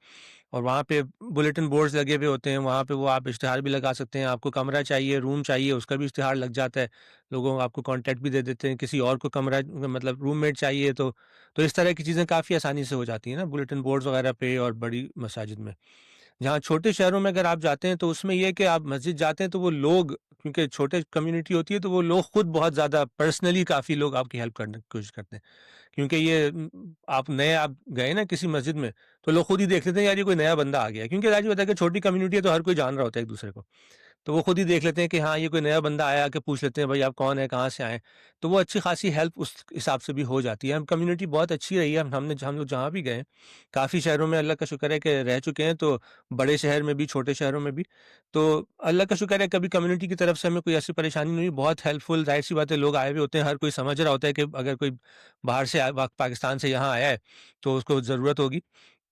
और वहाँ पे बुलेटिन बोर्ड्स लगे हुए होते हैं, वहाँ पे वो आप इश्तिहार भी लगा सकते हैं, आपको कमरा चाहिए, रूम चाहिए, उसका भी इश्तिहार लग जाता है। लोगों आपको कॉन्टैक्ट भी दे देते हैं, किसी और को कमरा मतलब रूममेट चाहिए तो इस तरह की चीज़ें काफ़ी आसानी से हो जाती हैं ना बुलेटिन बोर्ड्स वगैरह पे और बड़ी मसाजिद में। जहाँ छोटे शहरों में अगर आप जाते हैं तो उसमें ये है कि आप मस्जिद जाते हैं तो वो लोग क्योंकि छोटे कम्युनिटी होती है तो वो लोग खुद बहुत ज़्यादा पर्सनली काफ़ी लोग आपकी हेल्प करने की कोशिश करते हैं। क्योंकि आप गए ना किसी मस्जिद में, तो लोग खुद ही देख लेते हैं यार ये कोई नया बंदा आ गया है। क्योंकि ज़ाहिर-सी बात है कि छोटी कम्युनिटी है तो हर कोई जान रहा होता है एक-दूसरे को। तो वो खुद ही देख लेते हैं कि हाँ, ये कोई नया बंदा आया आके पूछ लेते हैं भाई आप कौन हैं, कहाँ से आए हैं? तो वो अच्छी खासी हेल्प उस हिसाब से भी हो जाती है। हम कम्युनिटी बहुत अच्छी रही है, हम लोग जहाँ भी गए हैं, काफ़ी शहरों में अल्लाह का शुक्र है कि रह चुके हैं, तो बड़े शहर में भी, छोटे शहरों में भी। तो अल्लाह का शुक्र है कभी कम्युनिटी की तरफ से हमें कोई ऐसी परेशानी नहीं हुई, बहुत हेल्पफुल ज़ाहिर-सी बात है लोग आए हुए होते हैं, हर कोई समझ रहा होता है कि अगर कोई बाहर से पाकिस्तान से यहाँ आया है, तो उसको ज़रूरत होगी।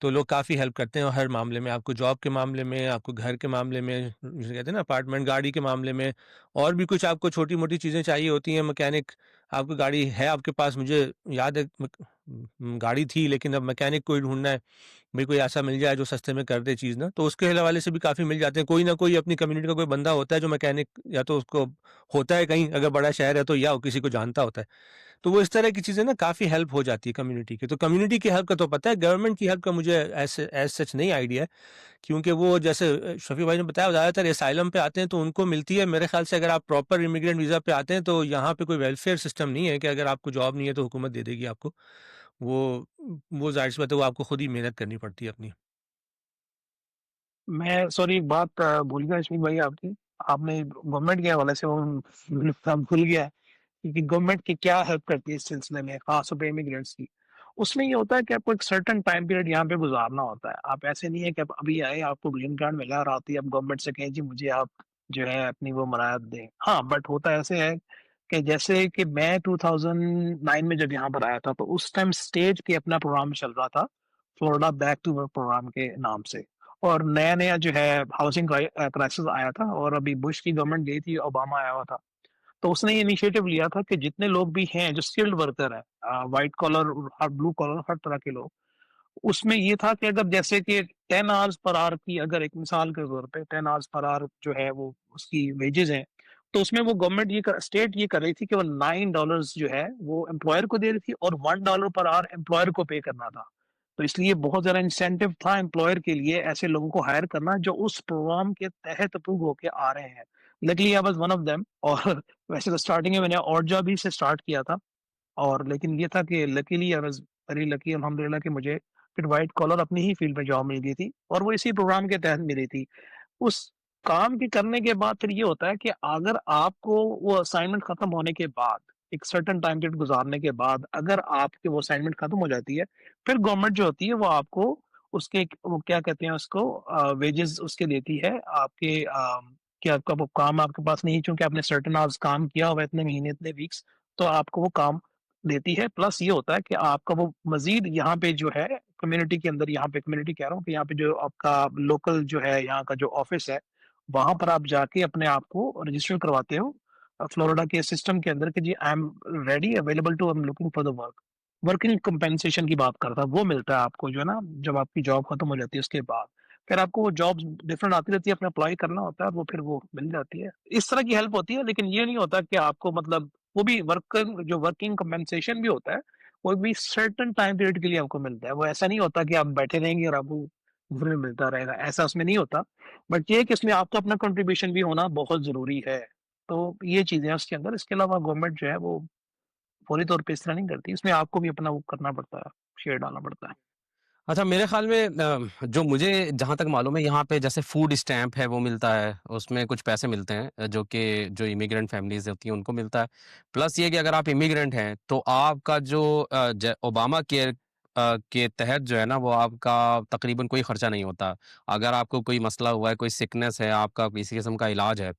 तो लोग काफ़ी हेल्प करते हैं हर मामले में, आपको जॉब के मामले में, आपको घर के मामले में, जिसे कहते हैं ना अपार्टमेंट, गाड़ी के मामले में और भी कुछ आपको छोटी-मोटी चीज़ें चाहिए होती हैं, मैकेनिक आपकी गाड़ी है आपके पास, मुझे याद है गाड़ी थी लेकिन अब मैकेनिक कोई ढूँढना है, भई कोई ऐसा मिल जाए जो सस्ते में कर दे चीज़ ना, तो उसके हवाले से भी काफ़ी मिल जाते हैं। कोई ना कोई अपनी कम्युनिटी का कोई बंदा होता है जो मैकेनिक या तो उसको होता है कहीं अगर बड़ा शहर है तो या वो किसी को जानता होता है। तो वो इस तरह की चीज़ें ना काफ़ी हेल्प हो जाती है कम्युनिटी की। तो कम्युनिटी की हेल्प का तो पता है, गवर्नमेंट की हेल्प का मुझे ऐसे एज़ सच नहीं आइडिया है, क्योंकि वो जैसे शफ़ी भाई ने बताया ज़्यादातर असाइलम पे आते हैं तो उनको मिलती है। मेरे ख़्याल से अगर आप प्रॉपर इमिग्रेंट वीज़ा पे आते हैं तो यहाँ पे कोई वेलफेयर सिस्टम नहीं है कि अगर आपको जॉब नहीं है तो हुकूमत दे देगी आपको। वो वो ज़ाहिर-सी बात है वो आपको खुद ही मेहनत करनी पड़ती है अपनी। मैं सॉरी एक बात भूल गया इसमें भाई आपकी। आपने गवर्नमेंट के हवाले से वो मैं भूल गया कि गवर्नमेंट की क्या हेल्प करती है इस सिलसिले में, खासतौर पे इमिग्रेंट्स की। उसमें ये होता है कि आपको एक सर्टेन टाइम पीरियड यहाँ पे गुज़ारना होता है। आप ऐसे नहीं है कि आप अभी आए, आपको ग्रीन कार्ड मिला और आते ही आप गवर्नमेंट से कहें जी मुझे आप जो है अपनी वो मनायत दें। हाँ, बट होता ऐसे है कि जैसे कि मैं 2009 में जब यहाँ पर आया था, तो उस टाइम स्टेट के अपना प्रोग्राम चल रहा था, Florida back to work program के नाम से। और नया-नया जो है हाउसिंग क्राइसिस आया था और अभी बुश की गवर्नमेंट गई थी, ओबामा आया हुआ था। तो उसने ये इनिशिएटिव लिया था कि जितने लोग भी हैं जो स्किल्ड वर्कर हैं, व्हाइट कॉलर और ब्लू कॉलर हर तरह के लोग, उसमें ये था कि अगर जैसे कि 10 आवर्स पर आवर की अगर एक मिसाल के तौर पे 10 आवर्स पर आवर जो है वो उसकी वेजेस हैं, तो उसमें वो गवर्नमेंट स्टेट ये कर रही थी कि वो $9 जो है वो एम्प्लॉयर को दे रही थी और $1 पर आवर एम्प्लॉयर को पे करना था। तो इसलिए बहुत ज़्यादा इंसेंटिव था एम्प्लॉयर के लिए ऐसे लोगों को हायर करना जो उस प्रोग्राम के तहत अप्रूव होके आ रहे हैं। Luckily I was one of them और वैसे तो स्टार्टिंग में मैंने और जॉब ही से स्टार्ट किया था। और लेकिन ये था कि luckily I was very lucky अल्हम्दुलिल्लाह कि मुझे फिर व्हाइट कॉलर अपनी ही फ़ील्ड में जॉब मिल गई थी और वो इसी प्रोग्राम के तहत मिली थी। उस काम के करने के बाद फिर ये होता है कि अगर आपको वो असाइनमेंट खत्म होने के बाद, एक सर्टेन टाइम पीरियड गुज़ारने के बाद अगर आपकी वो असाइनमेंट खत्म हो जाती है, फिर गवर्नमेंट जो होती है वो आपको उसके वो क्या कहते हैं उसको वेजेस उसके देती है आपके कि आपका वो काम आपके पास नहीं चूँकि आपने सर्टेन आवर्स काम किया हुआ है इतने महीने, इतने वीक्स, तो आपको वो काम देती है। प्लस ये होता है कि आपका वो मज़ीद यहाँ पे जो है कम्युनिटी के अंदर यहाँ पे कम्युनिटी कह रहा हूँ कि यहाँ पे जो आपका लोकल जो है यहाँ का जो ऑफिस है, वहाँ पर आप जाके अपने आप को रजिस्टर करवाते हो फ्लोरिडा के सिस्टम के अंदर कि जी I am ready available to I am looking for the work. Working compensation की बात करता है, वो मिलता है आपको जो है ना जब आपकी जॉब खत्म हो जाती है उसके बाद। फिर आपको वो जॉब्स डिफरेंट आती रहती है, अपने अप्लाई करना होता है, वो फिर वो मिल जाती है। इस तरह की हेल्प होती है लेकिन ये नहीं होता कि आपको मतलब वो भी वर्किंग कंपेंसेशन भी होता है, वो भी सर्टेन टाइम पीरियड के लिए आपको मिलता है। वो ऐसा नहीं होता कि आप बैठे रहेंगे और आपको फ्री में मिलता रहेगा, ऐसा उसमें नहीं होता। बट ये है कि इसमें आपका अपना कंट्रीब्यूशन भी होना बहुत ज़रूरी है। तो ये चीज़ें हैं उसके अंदर, इसके अलावा गवर्नमेंट जो है वो फौरी तौर पे इस तरह नहीं करती, इसमें आपको भी अपना वो करना पड़ता है, शेयर डालना पड़ता है। अच्छा, मेरे ख़्याल में जो मुझे जहाँ तक मालूम है यहाँ पे जैसे फूड स्टैम्प है वो मिलता है, उसमें कुछ पैसे मिलते हैं जो कि जो इमिग्रेंट फैमिलीज़ होती हैं उनको मिलता है। प्लस ये कि अगर आप इमिग्रेंट हैं तो आपका जो ज ओबामा केयर के तहत जो है ना वो आपका तकरीबन कोई खर्चा नहीं होता। अगर आपको कोई मसला हुआ है, कोई सिकनेस है, आपका किसी किस्म का इलाज है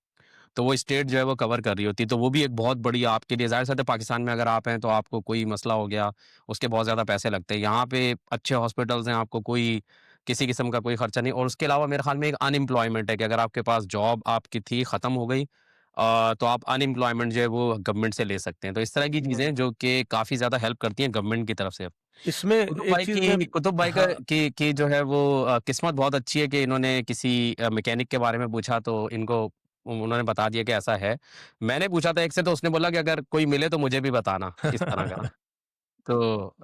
तो वो स्टेट जो है वो कवर कर रही होती है, तो वो भी एक बहुत बड़ी आपके लिए ज़ाहिर-सी बात है पाकिस्तान में अगर आप हैं तो आपको कोई मसला हो गया, उसके बहुत ज़्यादा पैसे लगते हैं। यहाँ पे अच्छे हॉस्पिटल्स हैं, आपको कोई किसी किस्म का कोई खर्चा नहीं और उसके अलावा मेरे ख़्याल में एक अनएम्प्लॉयमेंट है कि अगर आपके पास जॉब आपकी थी, ख़त्म हो गई तो आप अनएम्प्लॉयमेंट जो है वो गवर्नमेंट से ले सकते हैं। तो इस तरह की चीज़ें जो कि काफ़ी ज़्यादा हेल्प करती हैं गवर्नमेंट की तरफ से। इसमें एक चीज़ मैं कुतुब भाई का हाँ, की जो है वो किस्मत बहुत अच्छी है कि इन्होंने किसी मैकेनिक के बारे में पूछा तो इनको उन्होंने बता दिया कि ऐसा है। मैंने पूछा था एक से तो उसने बोला कि अगर कोई मिले तो मुझे भी बताना, इस तरह का। तो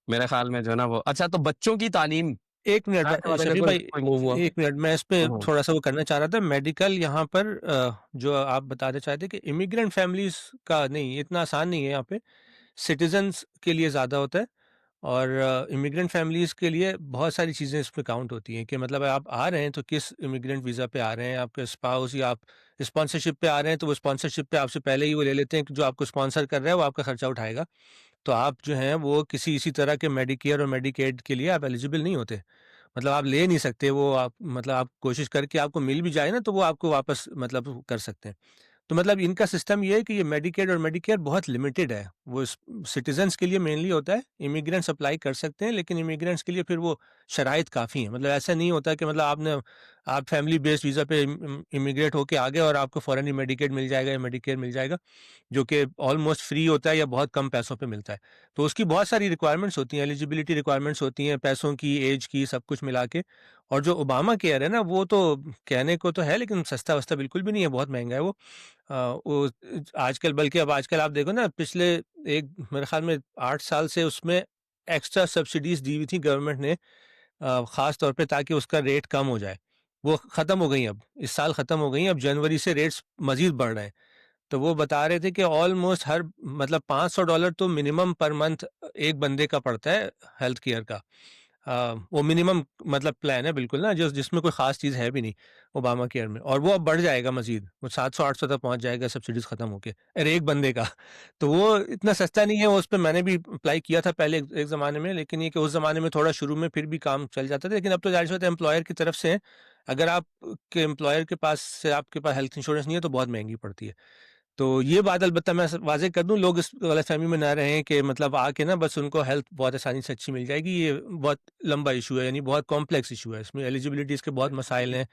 मेरे ख़्याल में जो है ना वो अच्छा तो बच्चों की तालीम 1 मिनट है तो शफीक अवेलेबल भाई कोई मूव हुआ? 1 मिनट मैं इस पे हुँ, हुँ। थोड़ा-सा वो करना चाह रहा था। मेडिकल यहाँ पर जो आप बताना चाहते हैं कि इमिग्रेंट फैमिलीज़ का नहीं, इतना आसान नहीं है यहाँ पे। सिटिज़न्स के लिए ज़्यादा होता है और इमिग्रेंट फैमिलीज़ के लिए बहुत सारी चीज़ें इसमें काउंट होती हैं कि मतलब आप आ रहे हैं तो किस इमिग्रेंट वीज़ा पे आ रहे हैं, आपके स्पाउस या आप स्पॉन्सरशिप पे आ रहे हैं तो वो स्पॉन्सरशिप पे आपसे पहले ही वो ले लेते हैं कि जो आपको स्पॉन्सर कर रहा है वो आपका खर्चा उठाएगा। तो आप जो हैं वो किसी इसी तरह के मेडिकेयर और मेडिकेड के लिए आप एलिजिबल नहीं होते। मतलब आप ले नहीं सकते वो आप मतलब आप कोशिश करके आपको मिल भी जाए ना तो वो आपको वापस मतलब कर सकते हैं। तो मतलब इनका सिस्टम ये है कि ये मेडिकेड और मेडिकेयर बहुत लिमिटेड है। वो सिटीज़न्स के लिए मेनली होता है, इमिग्रेंट्स अप्लाई कर सकते हैं लेकिन इमिग्रेंट्स के लिए फिर वो शराइत काफ़ी हैं। मतलब ऐसा नहीं होता कि मतलब आप फैमिली बेस्ड वीज़ा पे इमिग्रेट होके आ गए और आपको फ़ौरन ही मेडिकेड मिल जाएगा या मेडिकेयर मिल जाएगा, जो कि ऑलमोस्ट फ्री होता है या बहुत कम पैसों पे मिलता है। तो उसकी बहुत सारी रिक्वायरमेंट्स होती हैं, एलिजिबिलिटी रिक्वायरमेंट्स होती हैं, पैसों की, ऐज की, सब कुछ मिला के। और जो ओबामा केयर है ना, वो तो कहने को तो है लेकिन सस्ता-वस्ता बिल्कुल भी नहीं है, बहुत महँगा है वो। वो आजकल बल्कि अब आजकल आप देखो ना पिछले एक मेरे ख़्याल में 8 साल से उसमें एक्स्ट्रा सब्सिडीज़ दी हुई थी गवर्नमेंट ने ख़ास तौर पे ताकि उसका रेट कम हो जाए। वो ख़त्म हो गई अब, इस साल ख़त्म हो गई, अब जनवरी से रेट्स मज़ीद बढ़ रहे हैं। तो वो बता रहे थे कि ऑलमोस्ट हर मतलब $500 तो मिनिमम पर मंथ एक बंदे का पड़ता है हेल्थ केयर का। वो मिनिमम मतलब प्लान है बिल्कुल ना जिसमें कोई ख़ास चीज़ है भी नहीं ओबामा केयर में और वो अब बढ़ जाएगा मज़ीद, वो 700-800 तक पहुँच जाएगा सब्सिडीज़ ख़त्म होके अरे एक बंदे का। तो वो इतना सस्ता नहीं है, उस पे मैंने भी अप्लाई किया था पहले एक एक ज़माने में, लेकिन ये कि उस ज़माने में थोड़ा शुरू में फिर भी काम चल जाता था, लेकिन अब तो ज़ाहिर-सी बात है एम्प्लॉयर की तरफ से है। अगर आप के एम्प्लॉयर के पास से आपके पास हेल्थ इंश्योरेंस नहीं है तो बहुत महँगी पड़ती है। तो ये बात अलबत्ता मैं वाज़ेह कर दूँ, लोग इस गलतफ़हमी में ना रहें कि मतलब आके ना बस उनको हेल्थ बहुत आसानी से अच्छी मिल जाएगी, ये बहुत लंबा इश्यू है, यानी बहुत कॉम्प्लेक्स इश्यू है। इसमें एलिजिबिलिटीज़ के बहुत मसाइल हैं,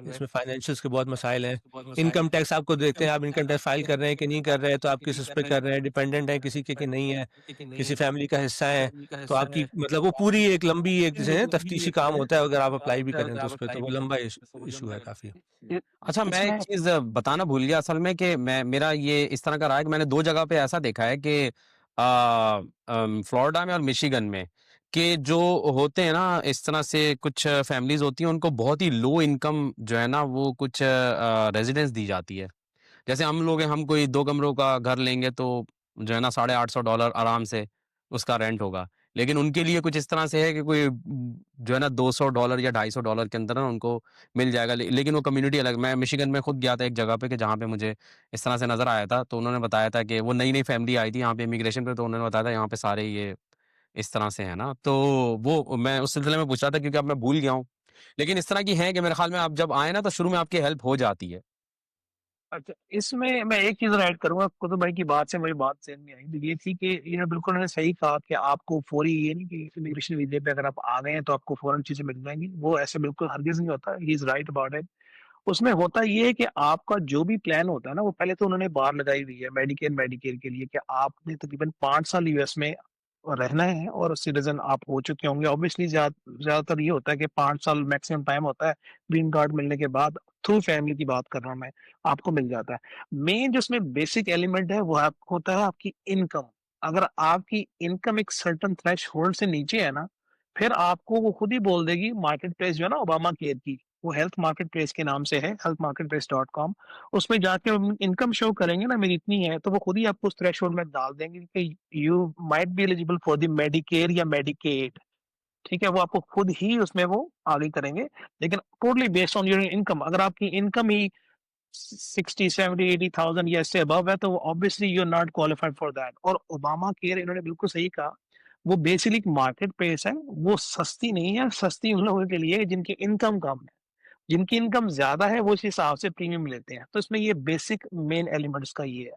इसमें फाइनेंशियल्स के बहुत मसाइल हैं। इनकम टैक्स आपको देखते हैं, आप इनकम टैक्स फ़ाइल कर रहे हैं कि नहीं कर रहे हैं, तो आप किस उस पे कर रहे हैं, डिपेंडेंट हैं किसी के कि नहीं है, किसी फैमिली का हिस्सा है। तो आपकी मतलब वो पूरी एक लंबी एक जिसे तफ्तीशी काम होता है, अगर आप अप्लाई भी करें तो उस पे, तो वो लंबा इश्यू है काफ़ी। इ अच्छा, मैं एक इसमें चीज़ बताना भूल गया असल में कि मैं मेरा ये इस तरह का रहा है कि मैंने 2 जगह पे ऐसा देखा है कि फ्लोरिडा में और मिशिगन में कि जो होते हैं ना, इस तरह से कुछ फैमिलीज़ होती हैं, उनको बहुत ही लो इनकम जो है ना, वो कुछ रेज़िडेंस दी जाती है। जैसे हम लोग हैं, हम कोई 2 कमरों का घर लेंगे तो जो है ना $850 आराम से उसका रेंट होगा। लेकिन उनके लिए कुछ इस तरह से है कि कोई जो है ना $200 या $250 के अंदर ना उनको मिल जाएगा। लेकिन वो कम्युनिटी अलग, मैं मिशिगन में खुद गया था एक जगह पे कि जहाँ पे मुझे इस तरह से नज़र आया था, तो उन्होंने बताया था कि वो नई-नई फैमिली आई थी यहाँ पे इमिग्रेशन पे, तो उन्होंने बताया था यहाँ पे सारे ये इस तरह से है ना, तो वो मैं उस सिलसिले में पूछ रहा था क्योंकि अब मैं भूल गया हूँ। लेकिन इस तरह की हैं कि मेरे ख़्याल में आप जब आए ना तो शुरू में आपकी हेल्प हो जाती है। अच्छा, इसमें मैं एक चीज़ और ऐड करूँगा, कुतुब भाई की बात से मुझे बात ज़हन में आई, तो ये थी कि ये बिल्कुल उन्होंने सही कहा कि आपको फ़ौरी ये नहीं कि इमिग्रेशन वीज़े पे अगर आप आ गए हैं तो आपको फ़ौरन चीज़ें मिल जाएँगी, वो ऐसे बिल्कुल हरगिज़ नहीं होता, he is right about it. उसमें होता ये है कि आपका जो भी प्लान होता है ना, वो पहले तो उन्होंने बार लगाई हुई है मेडिकेयर के लिए कि आपने तकरीबन 5 साल यूएस में रहना है और सिटीज़न आप हो चुके होंगे। ऑब्वियसली ज़्यादातर ये होता है कि 5 साल मैक्सिमम टाइम होता है, ग्रीन कार्ड मिलने के बाद थ्रू फैमिली की बात कर रहा हूँ मैं, आपको मिल जाता है। मेन जो उसमें बेसिक एलिमेंट है, वो होता है आपकी इनकम। अगर आपकी इनकम एक सर्टेन थ्रेशहोल्ड से नीचे है ना, फिर आपको वो खुद ही बोल देगी मार्केट प्लेस जो है ना ओबामा केयर की, वो हेल्थ मार्केट प्लेस के नाम से है, healthmarketplace.com। उसमें जाके इनकम शो करेंगे ना मेरी इतनी है, तो वो खुद ही आपको उस थ्रेशोल्ड में डाल देंगे कि you might be eligible for the Medicare या मेडिकेड। ठीक है, वो आपको खुद ही उसमें वो आगे करेंगे, लेकिन totally based on your income. अगर आपकी इनकम ही 60, 70, 80,000 या इससे अबव है, तो obviously you are not qualified for that. और ओबामा केयर इन्होंने बिल्कुल सही कहा, वो बेसिकली एक मार्केट प्लेस है, वो सस्ती नहीं है, सस्ती उन लोगों के लिए है जिनकी इनकम कम है। जिनकी इनकम ज़्यादा है वो इस हिसाब से प्रीमियम लेते हैं। तो इसमें ये बेसिक मेन एलिमेंट्स का ये है।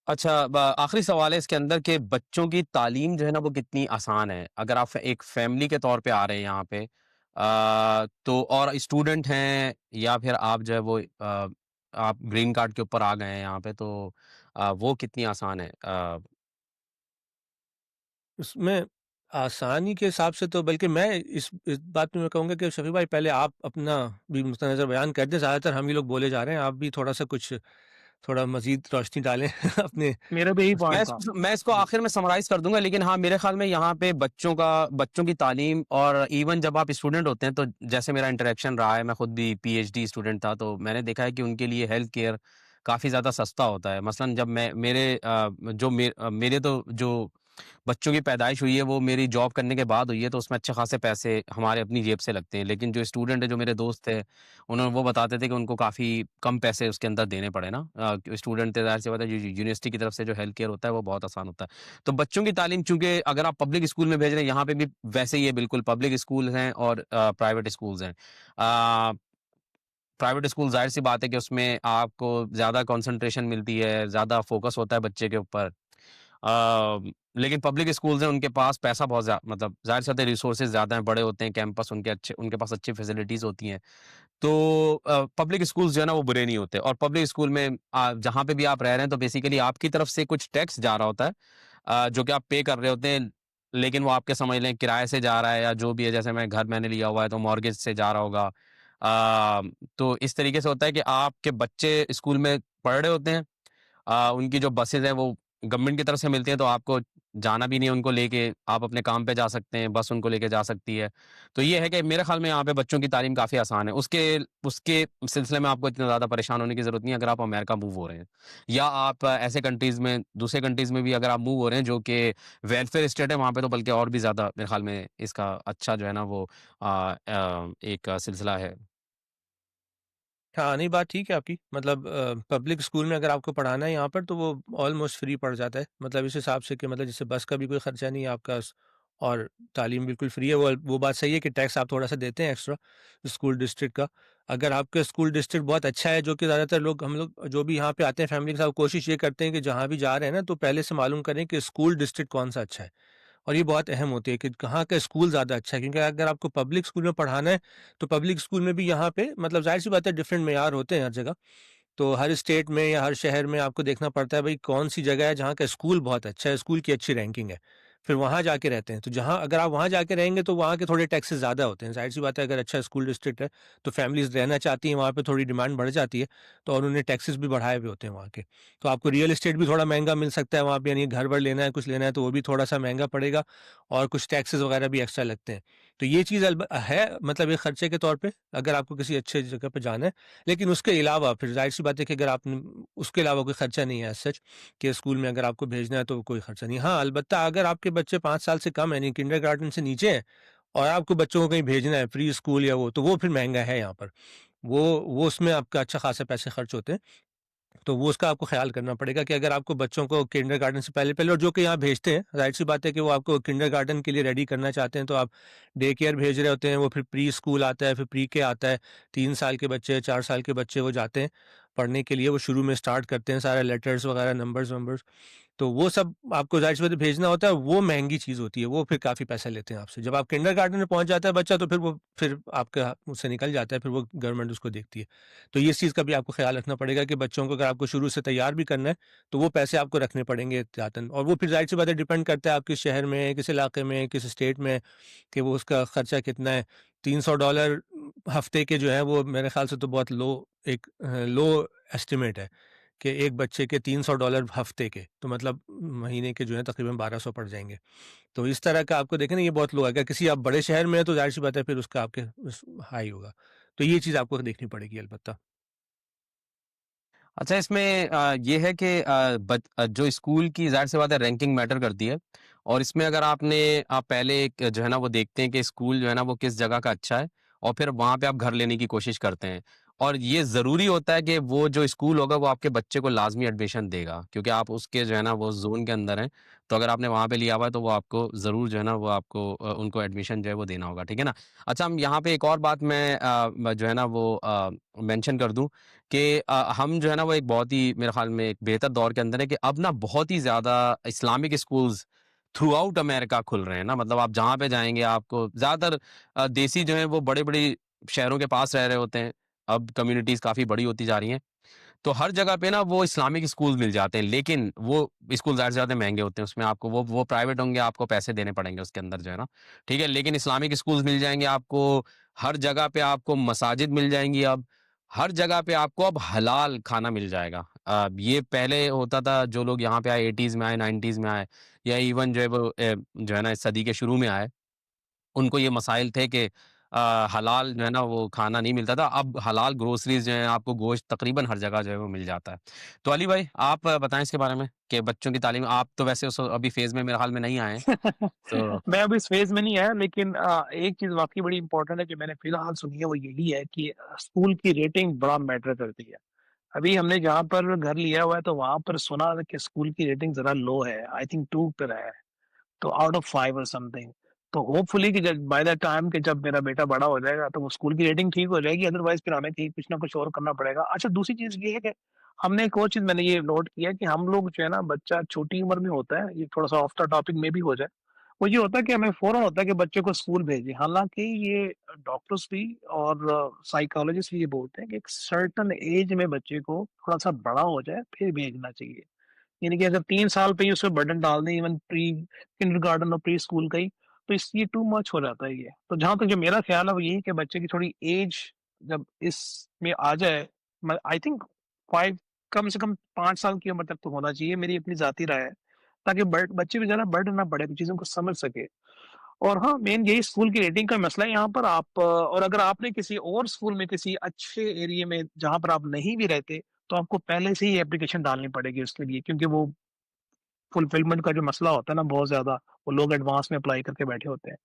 अच्छा, आखिरी सवाल है इसके अंदर कि बच्चों की तालीम जो है ना वो कितनी आसान है? अगर आप एक फैमिली के तौर पे आ रहे हैं यहाँ पे, तो और स्टूडेंट हैं या फिर आप जो है वो आप ग्रीन कार्ड के ऊपर आ गए हैं यहाँ पे, तो वो कितनी आसान है? उसमें आसानी के हिसाब से तो बल्कि मैं इस बात में मैं कहूँगा कि शफ़ी भाई पहले आप अपना भी नुक़्ता नज़र बयान कर दें, ज़्यादातर हम ही लोग बोले जा रहे हैं, आप भी थोड़ा-सा कुछ थोड़ा मज़ीद रोशनी डालें अपने मेरा भी यही उस मैं पॉइंट था। इसको मैं इसको जी। आखिर में समराइज़ कर दूँगा, लेकिन हाँ, मेरे ख़्याल में यहाँ पे बच्चों की तालीम और इवन जब आप स्टूडेंट होते हैं, तो जैसे मेरा इंटरैक्शन रहा है, मैं खुद भी पीएचडी स्टूडेंट था, तो मैंने देखा है कि उनके लिए हेल्थ केयर काफ़ी ज़्यादा सस्ता होता है। मसलन जब मेरे तो जो बच्चों की पैदाइश हुई है, वो मेरी जॉब करने के बाद हुई है, तो उसमें अच्छे खासे पैसे हमारे अपनी जेब से लगते हैं। लेकिन जो स्टूडेंट है, जो मेरे दोस्त थे, वो बताते थे कि उनको काफ़ी कम पैसे उसके अंदर देने पड़े ना। स्टूडेंट थे, ज़ाहिर-सी बात है, यूनिवर्सिटी की तरफ से जो हेल्थ केयर होता है, वो बहुत आसान होता है। तो बच्चों की तालीम, चूँकि अगर आप पब्लिक स्कूल में भेज रहे हैं, यहाँ पे भी वैसे ही है बिल्कुल, पब्लिक स्कूल हैं और प्राइवेट स्कूल्स हैं। अ, प्राइवेट स्कूल ज़ाहिर-सी बात है कि उसमें आपको ज़्यादा कंसंट्रेशन मिलती है, ज़्यादा फ़ोकस होता है बच्चे के ऊपर। लेकिन पब्लिक स्कूल्स हैं, उनके पास पैसा बहुत मतलब ज़ाहिर-सी बात है, रिसोर्सेज़ ज़्यादा हैं, बड़े होते हैं कैंपस, उनके पास अच्छी फैसिलिटीज़ होती हैं। तो पब्लिक स्कूल्स जो है ना वो बुरे नहीं होते, और पब्लिक स्कूल में जहाँ पे भी आप रह रहे हैं, तो बेसिकली आपकी तरफ से कुछ टैक्स जा रहा होता है, जो कि आप पे कर रहे होते हैं, लेकिन वो आपके समझ लें किराए से जा रहा है या जो भी है, जैसे मैंने लिया हुआ है तो मॉर्गेज से जा रहा होगा। तो इस तरीके से होता है कि आपके बच्चे स्कूल में पढ़ रहे होते हैं, उनकी जो बसेज़ हैं वो गवर्नमेंट की तरफ से मिलती हैं, तो आपको जाना भी नहीं है उनको लेके, आप अपने काम पे जा सकते हैं, बस उनको लेके जा सकती है। तो ये है कि मेरे ख़्याल में यहाँ पे बच्चों की तालीम काफ़ी आसान है। उसके उसके सिलसिले में आपको इतना ज़्यादा परेशान होने की ज़रूरत नहीं है, अगर आप अमेरिका मूव हो रहे हैं। या आप ऐसे कंट्रीज़ में, दूसरे कंट्रीज़ में भी अगर आप मूव हो रहे हैं जो कि वेलफेयर स्टेट है, वहाँ पे तो बल्कि और भी ज़्यादा मेरे ख़्याल में इसका अच्छा जो है ना वो एक सिलसिला है। हाँ, नहीं बात ठीक है आपकी। मतलब पब्लिक स्कूल में अगर आपको पढ़ाना है यहाँ पर तो वो ऑलमोस्ट फ्री पड़ जाता है। मतलब इस हिसाब से कि मतलब जैसे बस का भी कोई खर्चा नहीं है आपका और तालीम बिल्कुल फ्री है। वो बात सही है कि टैक्स आप थोड़ा-सा देते हैं एक्स्ट्रा स्कूल डिस्ट्रिक्ट का। अगर आपका स्कूल डिस्ट्रिक्ट बहुत अच्छा है जो कि ज़्यादातर लोग हम लोग जो भी यहाँ पे आते हैं फैमिली के साथ कोशिश ये करते हैं कि जहाँ भी जा रहे हैं ना तो पहले से मालूम करें कि स्कूल डिस्ट्रिक्ट कौन-सा अच्छा है। और ये बहुत अहम होती है कि कहाँ का स्कूल ज़्यादा अच्छा है क्योंकि अगर आपको पब्लिक स्कूल में पढ़ाना है, तो पब्लिक स्कूल में भी यहाँ पे मतलब ज़ाहिर-सी बात है डिफरेंट मेयार होते हैं हर जगह। तो हर स्टेट में या हर शहर में आपको देखना पड़ता है भई कौन-सी जगह है जहाँ का स्कूल बहुत अच्छा है, स्कूल की अच्छी रैंकिंग है। फिर वहाँ जाके रहते हैं, तो जहाँ अगर आप वहाँ जाके रहेंगे तो वहाँ के थोड़े टैक्सेस ज़्यादा होते हैं। ज़ाहिर-सी बात है अगर अच्छा स्कूल डिस्ट्रिक्ट है, तो फैमिलीज़ रहना चाहती हैं वहाँ पे थोड़ी डिमांड बढ़ जाती है, तो और उन्होंने टैक्सेस भी बढ़ाए हुए होते हैं वहाँ के। तो आपको रियल एस्टेट भी थोड़ा महँगा मिल सकता है वहाँ पे यानी घर-वर लेना है, कुछ लेना है तो वो भी थोड़ा-सा महँगा पड़ेगा और कुछ टैक्सेस वगैरह भी एक्स्ट्रा लगते हैं। तो ये चीज़ है, मतलब एक खर्चे के तौर पे अगर आपको किसी अच्छे जगह पे जाना है। लेकिन उसके अलावा फिर ज़ाहिर-सी बात है कि अगर आपने उसके अलावा कोई खर्चा नहीं है एज़ सच, कि स्कूल में अगर आपको भेजना है तो कोई खर्चा नहीं। हाँ, अलबत्ता अगर आपके बच्चे 5 साल से कम है, यानी किंडरगार्टन से नीचे हैं और आपको बच्चों को कहीं भेजना है प्री स्कूल या वो, तो वो फिर महँगा है यहाँ पर। वो उसमें आपका अच्छा खासा पैसे खर्च होते हैं। तो वो उसका आपको ख़्याल करना पड़ेगा कि अगर आपको बच्चों को किंडरगार्टन से पहले-पहले, और जो कि यहाँ भेजते हैं, ज़ाहिर-सी बात है कि वो आपको किंडरगार्टन के लिए रेडी करना चाहते हैं, तो आप डे केयर भेज रहे होते हैं, वो फिर प्री स्कूल आता है, फिर प्री के आता है, 3 साल के बच्चे, 4 साल के बच्चे वो जाते हैं पढ़ने के लिए, वो शुरू में स्टार्ट करते हैं सारे लेटर्स वगैरह, नंबर्स-वंबर्स। तो वो सब आपको ज़ाहिर-सी बात है भेजना होता है, वो महँगी चीज़ होती है, वो फिर काफ़ी पैसा लेते हैं आपसे। जब आप किंडरगार्टन में पहुँच जाता है बच्चा, तो फिर आपका उससे निकल जाता है, फिर वो गवर्नमेंट उसको देखती है। तो ये इस चीज़ का भी आपको ख़्याल रखना पड़ेगा कि बच्चों को अगर आपको शुरू से तैयार भी करना है, तो वो पैसे आपको रखने पड़ेंगे एहतियातन, और वो फिर ज़ाहिर-सी बात है डिपेंड करता है आप किस शहर में हैं, किस इलाके में हैं, किस स्टेट में हैं, कि वो उसका खर्चा कितना है। $300 हफ़्ते के जो हैं, वो मेरे ख़्याल से तो बहुत लो एस्टिमेट है कि एक बच्चे के $300 हफ़्ते के, तो मतलब महीने के जो हैं तकरीबन 1200 पड़ जाएँगे। तो इस तरह का आपको देखें ना, ये बहुत लो है। अगर किसी आप बड़े शहर में हैं, तो ज़ाहिर-सी बात है फिर उसका आपके उस हाई होगा। तो ये चीज़ आपको देखनी पड़ेगी अलबत्ता। अच्छा इसमें ये है कि जो स्कूल की ज़ाहिर-सी बात है रैंकिंग मैटर करती है और इसमें अगर आप पहले एक जो है ना वो देखते हैं कि स्कूल जो है ना वो किस जगह का अच्छा है और फिर वहाँ पे आप घर लेने की कोशिश करते हैं। और ये ज़रूरी होता है कि वो जो स्कूल होगा वो आपके बच्चे को लाज़मी एडमिशन देगा क्योंकि आप उसके जो है ना वो ज़ोन के अंदर हैं। तो अगर आपने वहाँ पे लिया हुआ है तो वो आपको ज़रूर जो है ना वो आपको उनको एडमिशन जो है वो देना होगा, ठीक है ना? अच्छा हम यहाँ पे एक और बात मैं जो है ना वो मेंशन कर दूँ कि हम जो है ना वो एक बहुत ही मेरे ख़्याल में एक बेहतर दौर के अंदर है कि अब ना बहुत ही ज़्यादा Islamic schools through out America खुल रहे हैं ना मतलब आप जहाँ पे जाएँगे आपको ज़्यादातर देसी जो हैं वो बड़े-बड़ी शहरों के पास रह रहे होते हैं। अब कम्युनिटीज़ काफ़ी बड़ी होती जा रही हैं। तो हर जगह पे ना वो इस्लामिक स्कूल मिल जाते हैं, लेकिन वो स्कूल ज़ाहिर-सी बात है महँगे होते हैं, उसमें आपको वो प्राइवेट होंगे, आपको पैसे देने पड़ेंगे उसके अंदर जो है ना, ठीक है? लेकिन इस्लामिक स्कूल्स मिल जाएँगे आपको, हर जगह पे आपको मसाजिद मिल जाएँगी अब, हर जगह पे आपको अब हलाल खाना मिल जाएगा। ये पहले होता था जो लोग यहाँ पे आए 80s में आए, 90s में आए या इवन जो है वो जो है ना इस सदी के शुरू में आए उनको ये मसाइल थे कि हलाल जो है ना वो खाना नहीं मिलता था। अब हलाल ग्रोसरीज़ जो हैं आपको गोश्त तकरीबन हर जगह जो है वो मिल जाता है। तो अली भाई आप बताएँ इसके बारे में कि बच्चों की तालीम आप तो वैसे उस अभी फ़ेज़ में मेरे ख़्याल में नहीं आए हैं। तो मैं अभी इस फ़ेज़ में नहीं आया लेकिन एक चीज़ वाक़ई बड़ी इम्पोर्टेंट है जो मैंने फ़िलहाल सुनी है वो यही है कि स्कूल की रेटिंग बड़ा मैटर करती है। अभी हमने जहाँ पर घर लिया हुआ है तो वहाँ पर सुना कि स्कूल की रेटिंग ज़रा लो है। आई थिंक 2 पे है। तो आउट ऑफ 5 और समथिंग। तो होपफुली कि जब बाय द टाइम कि जब मेरा बेटा बड़ा हो जाएगा तो वो स्कूल की रेटिंग ठीक हो जाएगी, अदरवाइज़ फिर हमें कहीं कुछ ना कुछ और करना पड़ेगा। अच्छा दूसरी चीज़ ये है कि हमने एक और चीज़ मैंने ये नोट किया है कि हम लोग जो है ना बच्चा छोटी उम्र में होता है, ये थोड़ा-सा ऑफ द टॉपिक में भी हो जाए। वो ये होता है कि हमें फ़ौरन होता है कि बच्चे को स्कूल भेजें। हालाँकि ये डॉक्टर्स भी और साइकोलॉजिस्ट भी ये बोलते हैं कि एक सर्टेन ऐज में बच्चे को थोड़ा-सा बड़ा हो जाए फिर भेजना चाहिए। यानी कि अगर 3 साल पे ही उसपे बर्डन डाल दें इवन प्री किंडरगार्टन और प्री स्कूल का ही, तो इस ये टू मच हो जाता है ये। तो जहाँ तक जो मेरा ख़्याल है वो यही है कि बच्चे की थोड़ी ऐज जब इसमें आ जाए मैं आई थिंक 5 कम से कम 5 साल की उम्र तक तो होना चाहिए, मेरी अपनी ज़ाती राय है। ताकि बच्चे पे ज़्यादा बर्डन ना पड़े, चीज़ों को समझ सके। और हाँ, मेन यही स्कूल की रेटिंग का मसला है यहाँ पर आप और अगर आपने किसी और स्कूल में किसी अच्छे एरिया में जहाँ पर आप नहीं भी रहते, तो आपको पहले से ही एप्लीकेशन डालनी पड़ेगी उसके लिए क्योंकि वो फुलफिलमेंट का जो मसला होता है ना बहुत ज़्यादा, वो लोग एडवांस में अप्लाई करके बैठे होते हैं।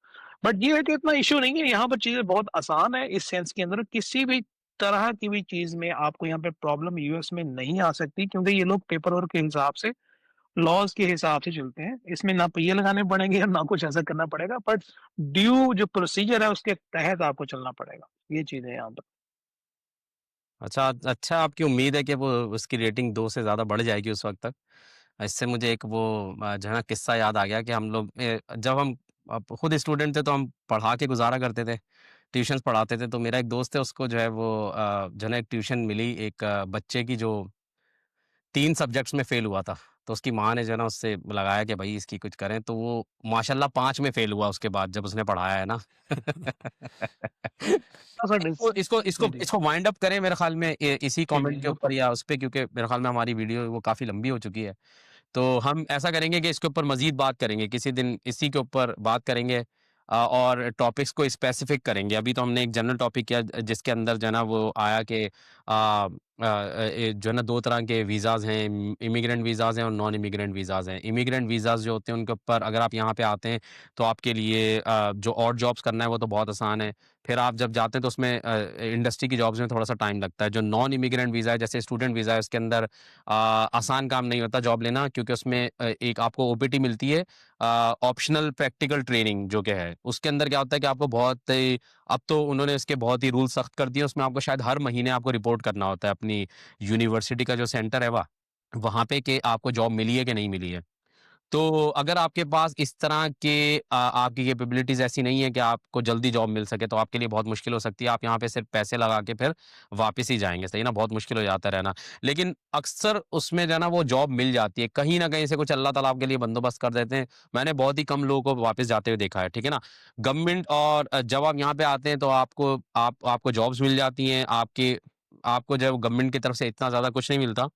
बट ये है कि इतना इश्यू नहीं है, यहाँ पर चीज़ें बहुत आसान है इस सेंस के अंदर किसी भी तरह की भी चीज़ में आपको यहाँ पे प्रॉब्लम यूएस में नहीं आ सकती क्योंकि ये लोग पेपर वर्क के हिसाब से लॉज़ के हिसाब से चलते हैं। इसमें ना पहिए लगाने पड़ेंगे और ना कुछ ऐसा करना पड़ेगा बट ड्यू जो प्रोसीजर है उसके तहत आपको चलना पड़ेगा। ये चीज़ है यहाँ पर। अच्छा अच्छा आपकी उम्मीद है कि वो उसकी रेटिंग 2 से ज़्यादा बढ़ जाएगी उस वक़्त तक। इससे मुझे एक वो जो है ना किस्सा याद आ गया कि हम लोग जब हम खुद स्टूडेंट थे तो हम पढ़ा के गुज़ारा करते थे। ट्यूशन्स पढ़ाते थे तो मेरा एक दोस्त है उसको जो है वो जो है ना एक ट्यूशन मिली एक बच्चे की जो 3 सब्जेक्ट्स में फ़ेल हुआ था। तो उसकी माँ ने जो है ना उससे लगाया कि भई इसकी कुछ करें, तो वो माशाल्लाह 5 में फ़ेल हुआ उसके बाद जब उसने पढ़ाया है ना। थोड़ा-सा डिस इसको इसको इसको जी, जी। इसको वाइंड अप करें मेरे ख़्याल में इसी जी, जी, कमेंट के नो ऊपर प्रॉब्लम। या उस पे क्योंकि मेरे ख़्याल में हमारी वीडियो वो काफ़ी लंबी हो चुकी है। तो हम ऐसा करेंगे कि इसके ऊपर मज़ीद बात करेंगे, किसी दिन इसी के ऊपर बात करेंगे। और टॉपिक्स को स्पेसिफिक करेंगे। अभी तो हमने एक जनरल टॉपिक किया जिसके अंदर जो है ना वो आया कि जो है ना 2 तरह के वीज़ाज़ हैं, इमिग्रेंट वीज़ाज़ हैं और नॉन इमिग्रेंट वीज़ाज़ हैं। इमिग्रेंट वीज़ाज़ जो होते हैं उनके ऊपर अगर आप यहाँ पे आते हैं तो आपके लिए जो ऑड जॉब्स करना है वो तो बहुत आसान है। फिर आप जब जाते हैं तो उसमें इंडस्ट्री की जॉब्स में थोड़ा-सा टाइम लगता है। जो नॉन इमिग्रेंट वीज़ा है जैसे स्टूडेंट वीज़ा है उसके अंदर आसान काम नहीं होता जॉब लेना क्योंकि उसमें एक आपको ओपीटी मिलती है ऑप्शनल प्रैक्टिकल ट्रेनिंग जो कि है। उसके अंदर क्या होता है कि आपको बहुत ही अब तो उन्होंने इसके बहुत ही रूल सख्त कर दिए हैं, उसमें आपको शायद हर महीने आपको रिपोर्ट करना होता है अपनी यूनिवर्सिटी का जो सेंटर है वहाँ पे कि आपको जॉब मिली है कि नहीं मिली है। तो अगर आपके पास इस तरह के आपकी कैपेबिलिटीज़ ऐसी नहीं है कि आपको जल्दी जॉब मिल सके, तो आपके लिए बहुत मुश्किल हो सकती है। आप यहाँ पे सिर्फ़ पैसे लगा के फिर वापस ही जाएँगे, सही ना? बहुत मुश्किल हो जाता है रहना। लेकिन अक्सर उसमें जो है ना वो जॉब मिल जाती है। कहीं न कहीं से कुछ अल्लाह ताला आपके लिए बंदोबस्त कर देते हैं। मैंने बहुत ही कम लोगों को वापस जाते हुए देखा है, ठीक है ना? गवर्नमेंट और जब आप यहाँ पे आते हैं तो आपको जॉब्स मिल जाती हैं। आपको जब गवर्नमेंट की तरफ से इतना ज़्यादा कुछ नहीं मिलता।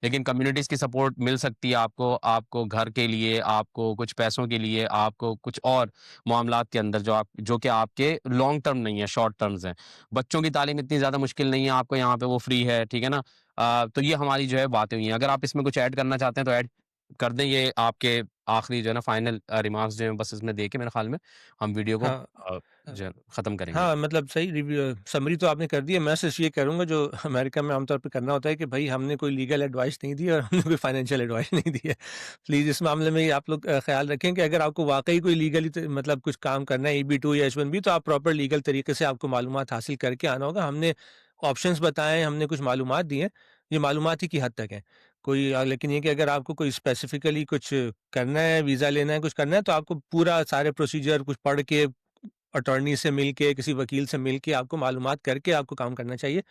लेकिन कम्युनिटीज़ की सपोर्ट मिल सकती है आपको, आपको घर के लिए, आपको कुछ पैसों के लिए, आपको कुछ और मामलात के अंदर जो कि आपके लॉन्ग टर्म नहीं है, शॉर्ट टर्म्स हैं। बच्चों की तालीम इतनी ज़्यादा मुश्किल नहीं है, आपको यहाँ पे वो फ्री है, ठीक है ना? तो ये हमारी जो है बातें हुई हैं। अगर आप इसमें कुछ ऐड करना चाहते हैं तो ऐड कर दें। ये आपके आखिरी जो है ना फाइनल रिमार्क्स जो हैं बस इसमें दे के मेरे ख़्याल में हम वीडियो को हाँ। जो है ख़त्म करेंगे। हाँ, मतलब सही समरी तो आपने कर दी है। मैं सिर्फ़ ये करूँगा जो अमेरिका में आमतौर पे करना होता है कि भई हमने कोई लीगल एडवाइस नहीं दी और हमने कोई फाइनेंशियल एडवाइस नहीं दी है। प्लीज़ इस मामले में ये आप लोग ख़्याल रखें कि अगर आपको वाक़ई कोई लीगली मतलब कुछ काम करना है EB-2 या H-1B तो आप प्रॉपर लीगल तरीके से आपको मालूमात हासिल करके आना होगा। हमने ऑप्शंस बताए हैं, हमने कुछ मालूमात दी हैं, ये मालूमात ही की हद तक है। कोई लेकिन ये कि अगर आपको कोई स्पेसिफ़िकली कुछ करना है, वीज़ा लेना है, कुछ करना है तो आपको पूरा सारे प्रोसीजर कुछ पढ़ के अटॉर्नी से मिलके, किसी वकील से मिलके आपको मालूमात करके आपको काम करना चाहिए।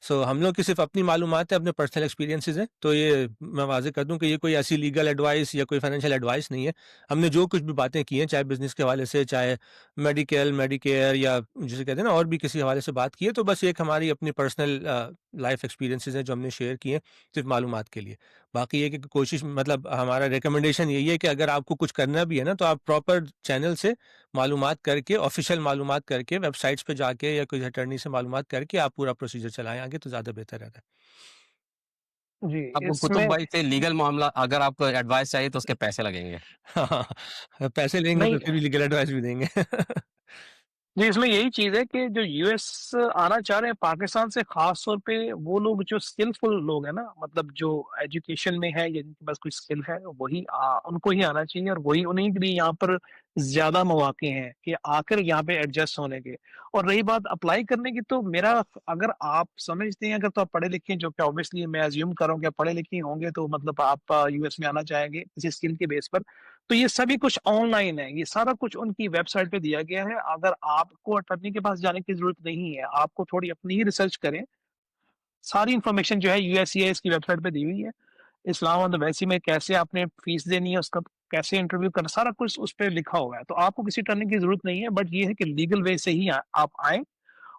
सो हम लोग की सिर्फ़ अपनी मालूमात है, अपने पर्सनल एक्सपीरियंसेस हैं, तो ये मैं वाज़ेह कर दूँ कि ये कोई ऐसी लीगल एडवाइस या कोई फाइनेंशियल एडवाइस नहीं है। हमने जो कुछ भी बातें की हैं, चाहे बिज़नेस के हवाले से, चाहे मेडिकल, मेडिकेयर या जिसे कहते हैं ना और भी किसी हवाले से बात की है, तो बस एक हमारी अपनी पर्सनल लाइफ़ एक्सपीरियंसेस हैं जो हमने शेयर किए हैं, सिर्फ़ मालूमात के लिए। बाकी ये कि कोशिश मतलब हमारा रिकमेंडेशन यही है कि अगर आपको कुछ करना भी है ना, तो आप प्रॉपर चैनल से मालूमात करके, ऑफ़िशियल मालूमात करके, वेबसाइट्स पे जाके या कोई अटॉर्नी से मालूमात करके आप पूरा प्रोसीजर चलाएँ आगे तो ज़्यादा बेहतर रहता है। जी, आपको कुतुब इसमें भाई से लीगल मामला अगर आपको एडवाइस चाहिए तो उसके पैसे लगेंगे। हाँ, पैसे लेंगे तो नहीं फिर भी लीगल एडवाइस भी देंगे। जी, इसमें यही चीज़ है कि जो यूएस आना चाह रहे हैं पाकिस्तान से ख़ास तौर पे वो लोग जो स्किलफुल लोग हैं ना, मतलब जो एजुकेशन में है या जिनके पास कोई स्किल है वही उनको ही आना चाहिए और वही उन्हीं के लिए यहाँ पर ज़्यादा मौक़े हैं कि आकर यहाँ पे एडजस्ट होने के। और रही बात अप्लाई करने की तो मेरा अगर आप समझते हैं अगर तो आप पढ़े लिखे हैं जो कि ऑब्वियसली मैं अज़्यूम कर रहा हूँ कि आप पढ़े लिखे होंगे तो मतलब आप यूएस में आना चाहेंगे किसी स्किल के बेस पर। तो ये सभी कुछ ऑनलाइन है, ये सारा कुछ उनकी वेबसाइट पे दिया गया है। अगर आपको अटॉर्नी के पास जाने की ज़रूरत नहीं है, आपको थोड़ी अपनी ही रिसर्च करें। सारी इन्फॉर्मेशन जो है यूएससीआईएस की वेबसाइट पे दी हुई है। इस्लामाबाद वैसी में कैसे आपने फीस देनी है, उसका कैसे इंटरव्यू करना, सारा कुछ उस पे लिखा हुआ है। तो आपको किसी अटॉर्नी की ज़रूरत नहीं है, बट ये है कि लीगल वे से ही आप आएँ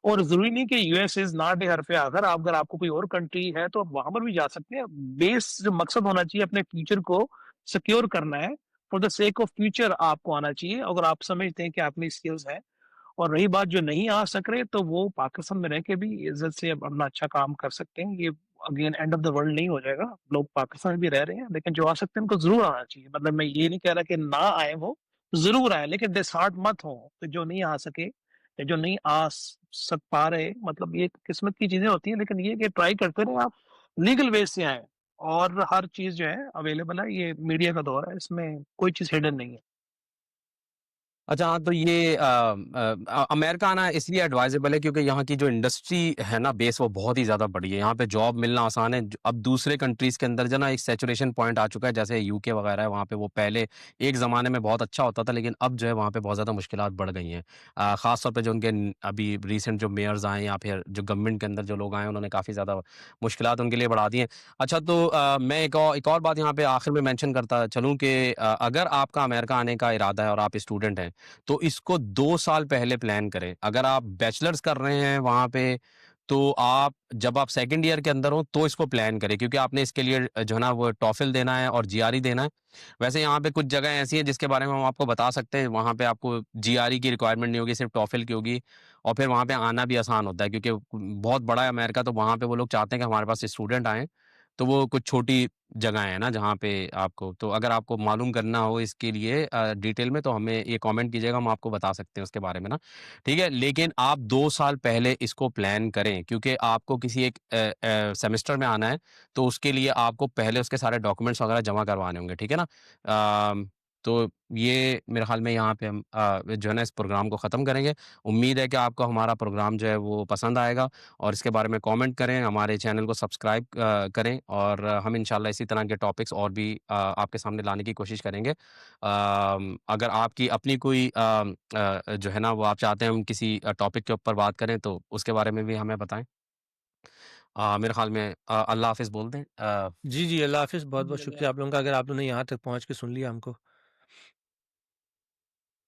और ज़रूरी नहीं कि यूएस इज़ नॉट ए हरफ़ आखर। अगर आपको कोई और कंट्री है तो आप वहाँ पर भी जा सकते हैं। बेस जो मकसद होना चाहिए अपने फ्यूचर को सिक्योर करना है। For the sake of future आपको आना चाहिए अगर आप समझते हैं कि आप में स्किल्स हैं। और रही बात जो नहीं आ सक रहे तो वो पाकिस्तान में रह के भी इज़्ज़त से अपना अच्छा काम कर सकते हैं। ये again end of the world नहीं हो जाएगा। लोग पाकिस्तान में भी रह रहे हैं, लेकिन जो आ सकते हैं उनको ज़रूर आना चाहिए। मतलब मैं ये नहीं कह रहा कि ना आए वो, ज़रूर आएँ लेकिन डिसहार्ट मत हो कि जो नहीं आ सके या जो नहीं आ सक पा रहे, मतलब ये किस्मत की चीज़ें होती हैं, लेकिन ये कि ट्राई करते रहें आप, लीगल वे से आएँ और हर चीज़ जो है अवेलेबल है। ये मीडिया का दौर है, इसमें कोई चीज़ हिडन नहीं है। अच्छा हाँ, तो ये अमेरिका आना इसलिए एडवाइजेबल है क्योंकि यहाँ की जो इंडस्ट्री है ना बेस वो बहुत ही ज़्यादा बड़ी है। यहाँ पे जॉब मिलना आसान है। अब दूसरे कंट्रीज़ के अंदर जो ना एक सैचुरेशन पॉइंट आ चुका है जैसे यूके वगैरह है वहाँ पे वो पहले एक ज़माने में बहुत अच्छा होता था लेकिन अब जो है वहाँ पे बहुत ज़्यादा मुश्किलात बढ़ गई हैं। ख़ास तौर पे जो उनके अभी रिसेंट जो मेयर्स आए या फिर जो गवर्नमेंट के अंदर जो लोग आए हैं उन्होंने काफ़ी ज़्यादा मुश्किलात उनके लिए बढ़ा दी हैं। अच्छा तो मैं एक और बात यहाँ पे आखिर में मेंशन करता चलूँ कि अगर आपका अमेरिका आने का इरादा है और आप स्टूडेंट हैं तो इसको 2 साल पहले प्लान करें। अगर आप बैचलर्स कर रहे हैं वहाँ पे, तो आप जब आप सेकंड ईयर के अंदर हो तो इसको प्लान करें, क्योंकि आपने इसके लिए जो है ना वो टॉफिल देना है और जीआरई देना है। वैसे यहाँ पे कुछ जगह ऐसी हैं जिसके बारे में हम आपको बता सकते हैं, वहाँ पे आपको जीआरई की रिक्वायरमेंट नहीं होगी, सिर्फ टॉफिल की होगी। और फिर वहाँ पे आना भी आसान होता है, क्योंकि बहुत बड़ा है अमेरिका, तो वहाँ पे वो लोग चाहते हैं कि हमारे पास स्टूडेंट आएँ। तो वो कुछ छोटी जगह है ना जहाँ पे आपको, तो अगर आपको मालूम करना हो इसके लिए डिटेल में, तो हमें ये कमेंट कीजिएगा, हम आपको बता सकते हैं उसके बारे में ना। ठीक है? लेकिन आप 2 साल पहले इसको प्लान करें, क्योंकि आपको किसी एक सेमेस्टर में आना है, तो उसके लिए आपको पहले उसके सारे डॉक्यूमेंट्स वगैरह जमा करवाने होंगे, ठीक है ना? तो ये मेरे ख़्याल में यहाँ पे हम जो है ना इस प्रोग्राम को ख़त्म करेंगे। उम्मीद है कि आपको हमारा प्रोग्राम जो है वो पसंद आएगा, और इसके बारे में कमेंट करें, हमारे चैनल को सब्सक्राइब करें, और हम इंशाल्लाह इसी तरह के टॉपिक्स और भी आपके सामने लाने की कोशिश करेंगे। अगर आपकी अपनी कोई जो है ना वो आप चाहते हैं हम किसी टॉपिक के ऊपर बात करें, तो उसके बारे में भी हमें बताएँ। मेरे ख़्याल में अल्लाह हाफ़िज़ बोल दें। जी, जी, अल्लाह हाफ़िज़। बहुत-बहुत शुक्रिया आप लोगों का, अगर आप लोगों ने यहाँ तक पहुँच के सुन लिया हमको।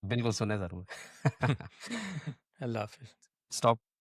बिल्कुल सुने ज़रूर। अल्लाह हाफ़िज़। स्टॉप।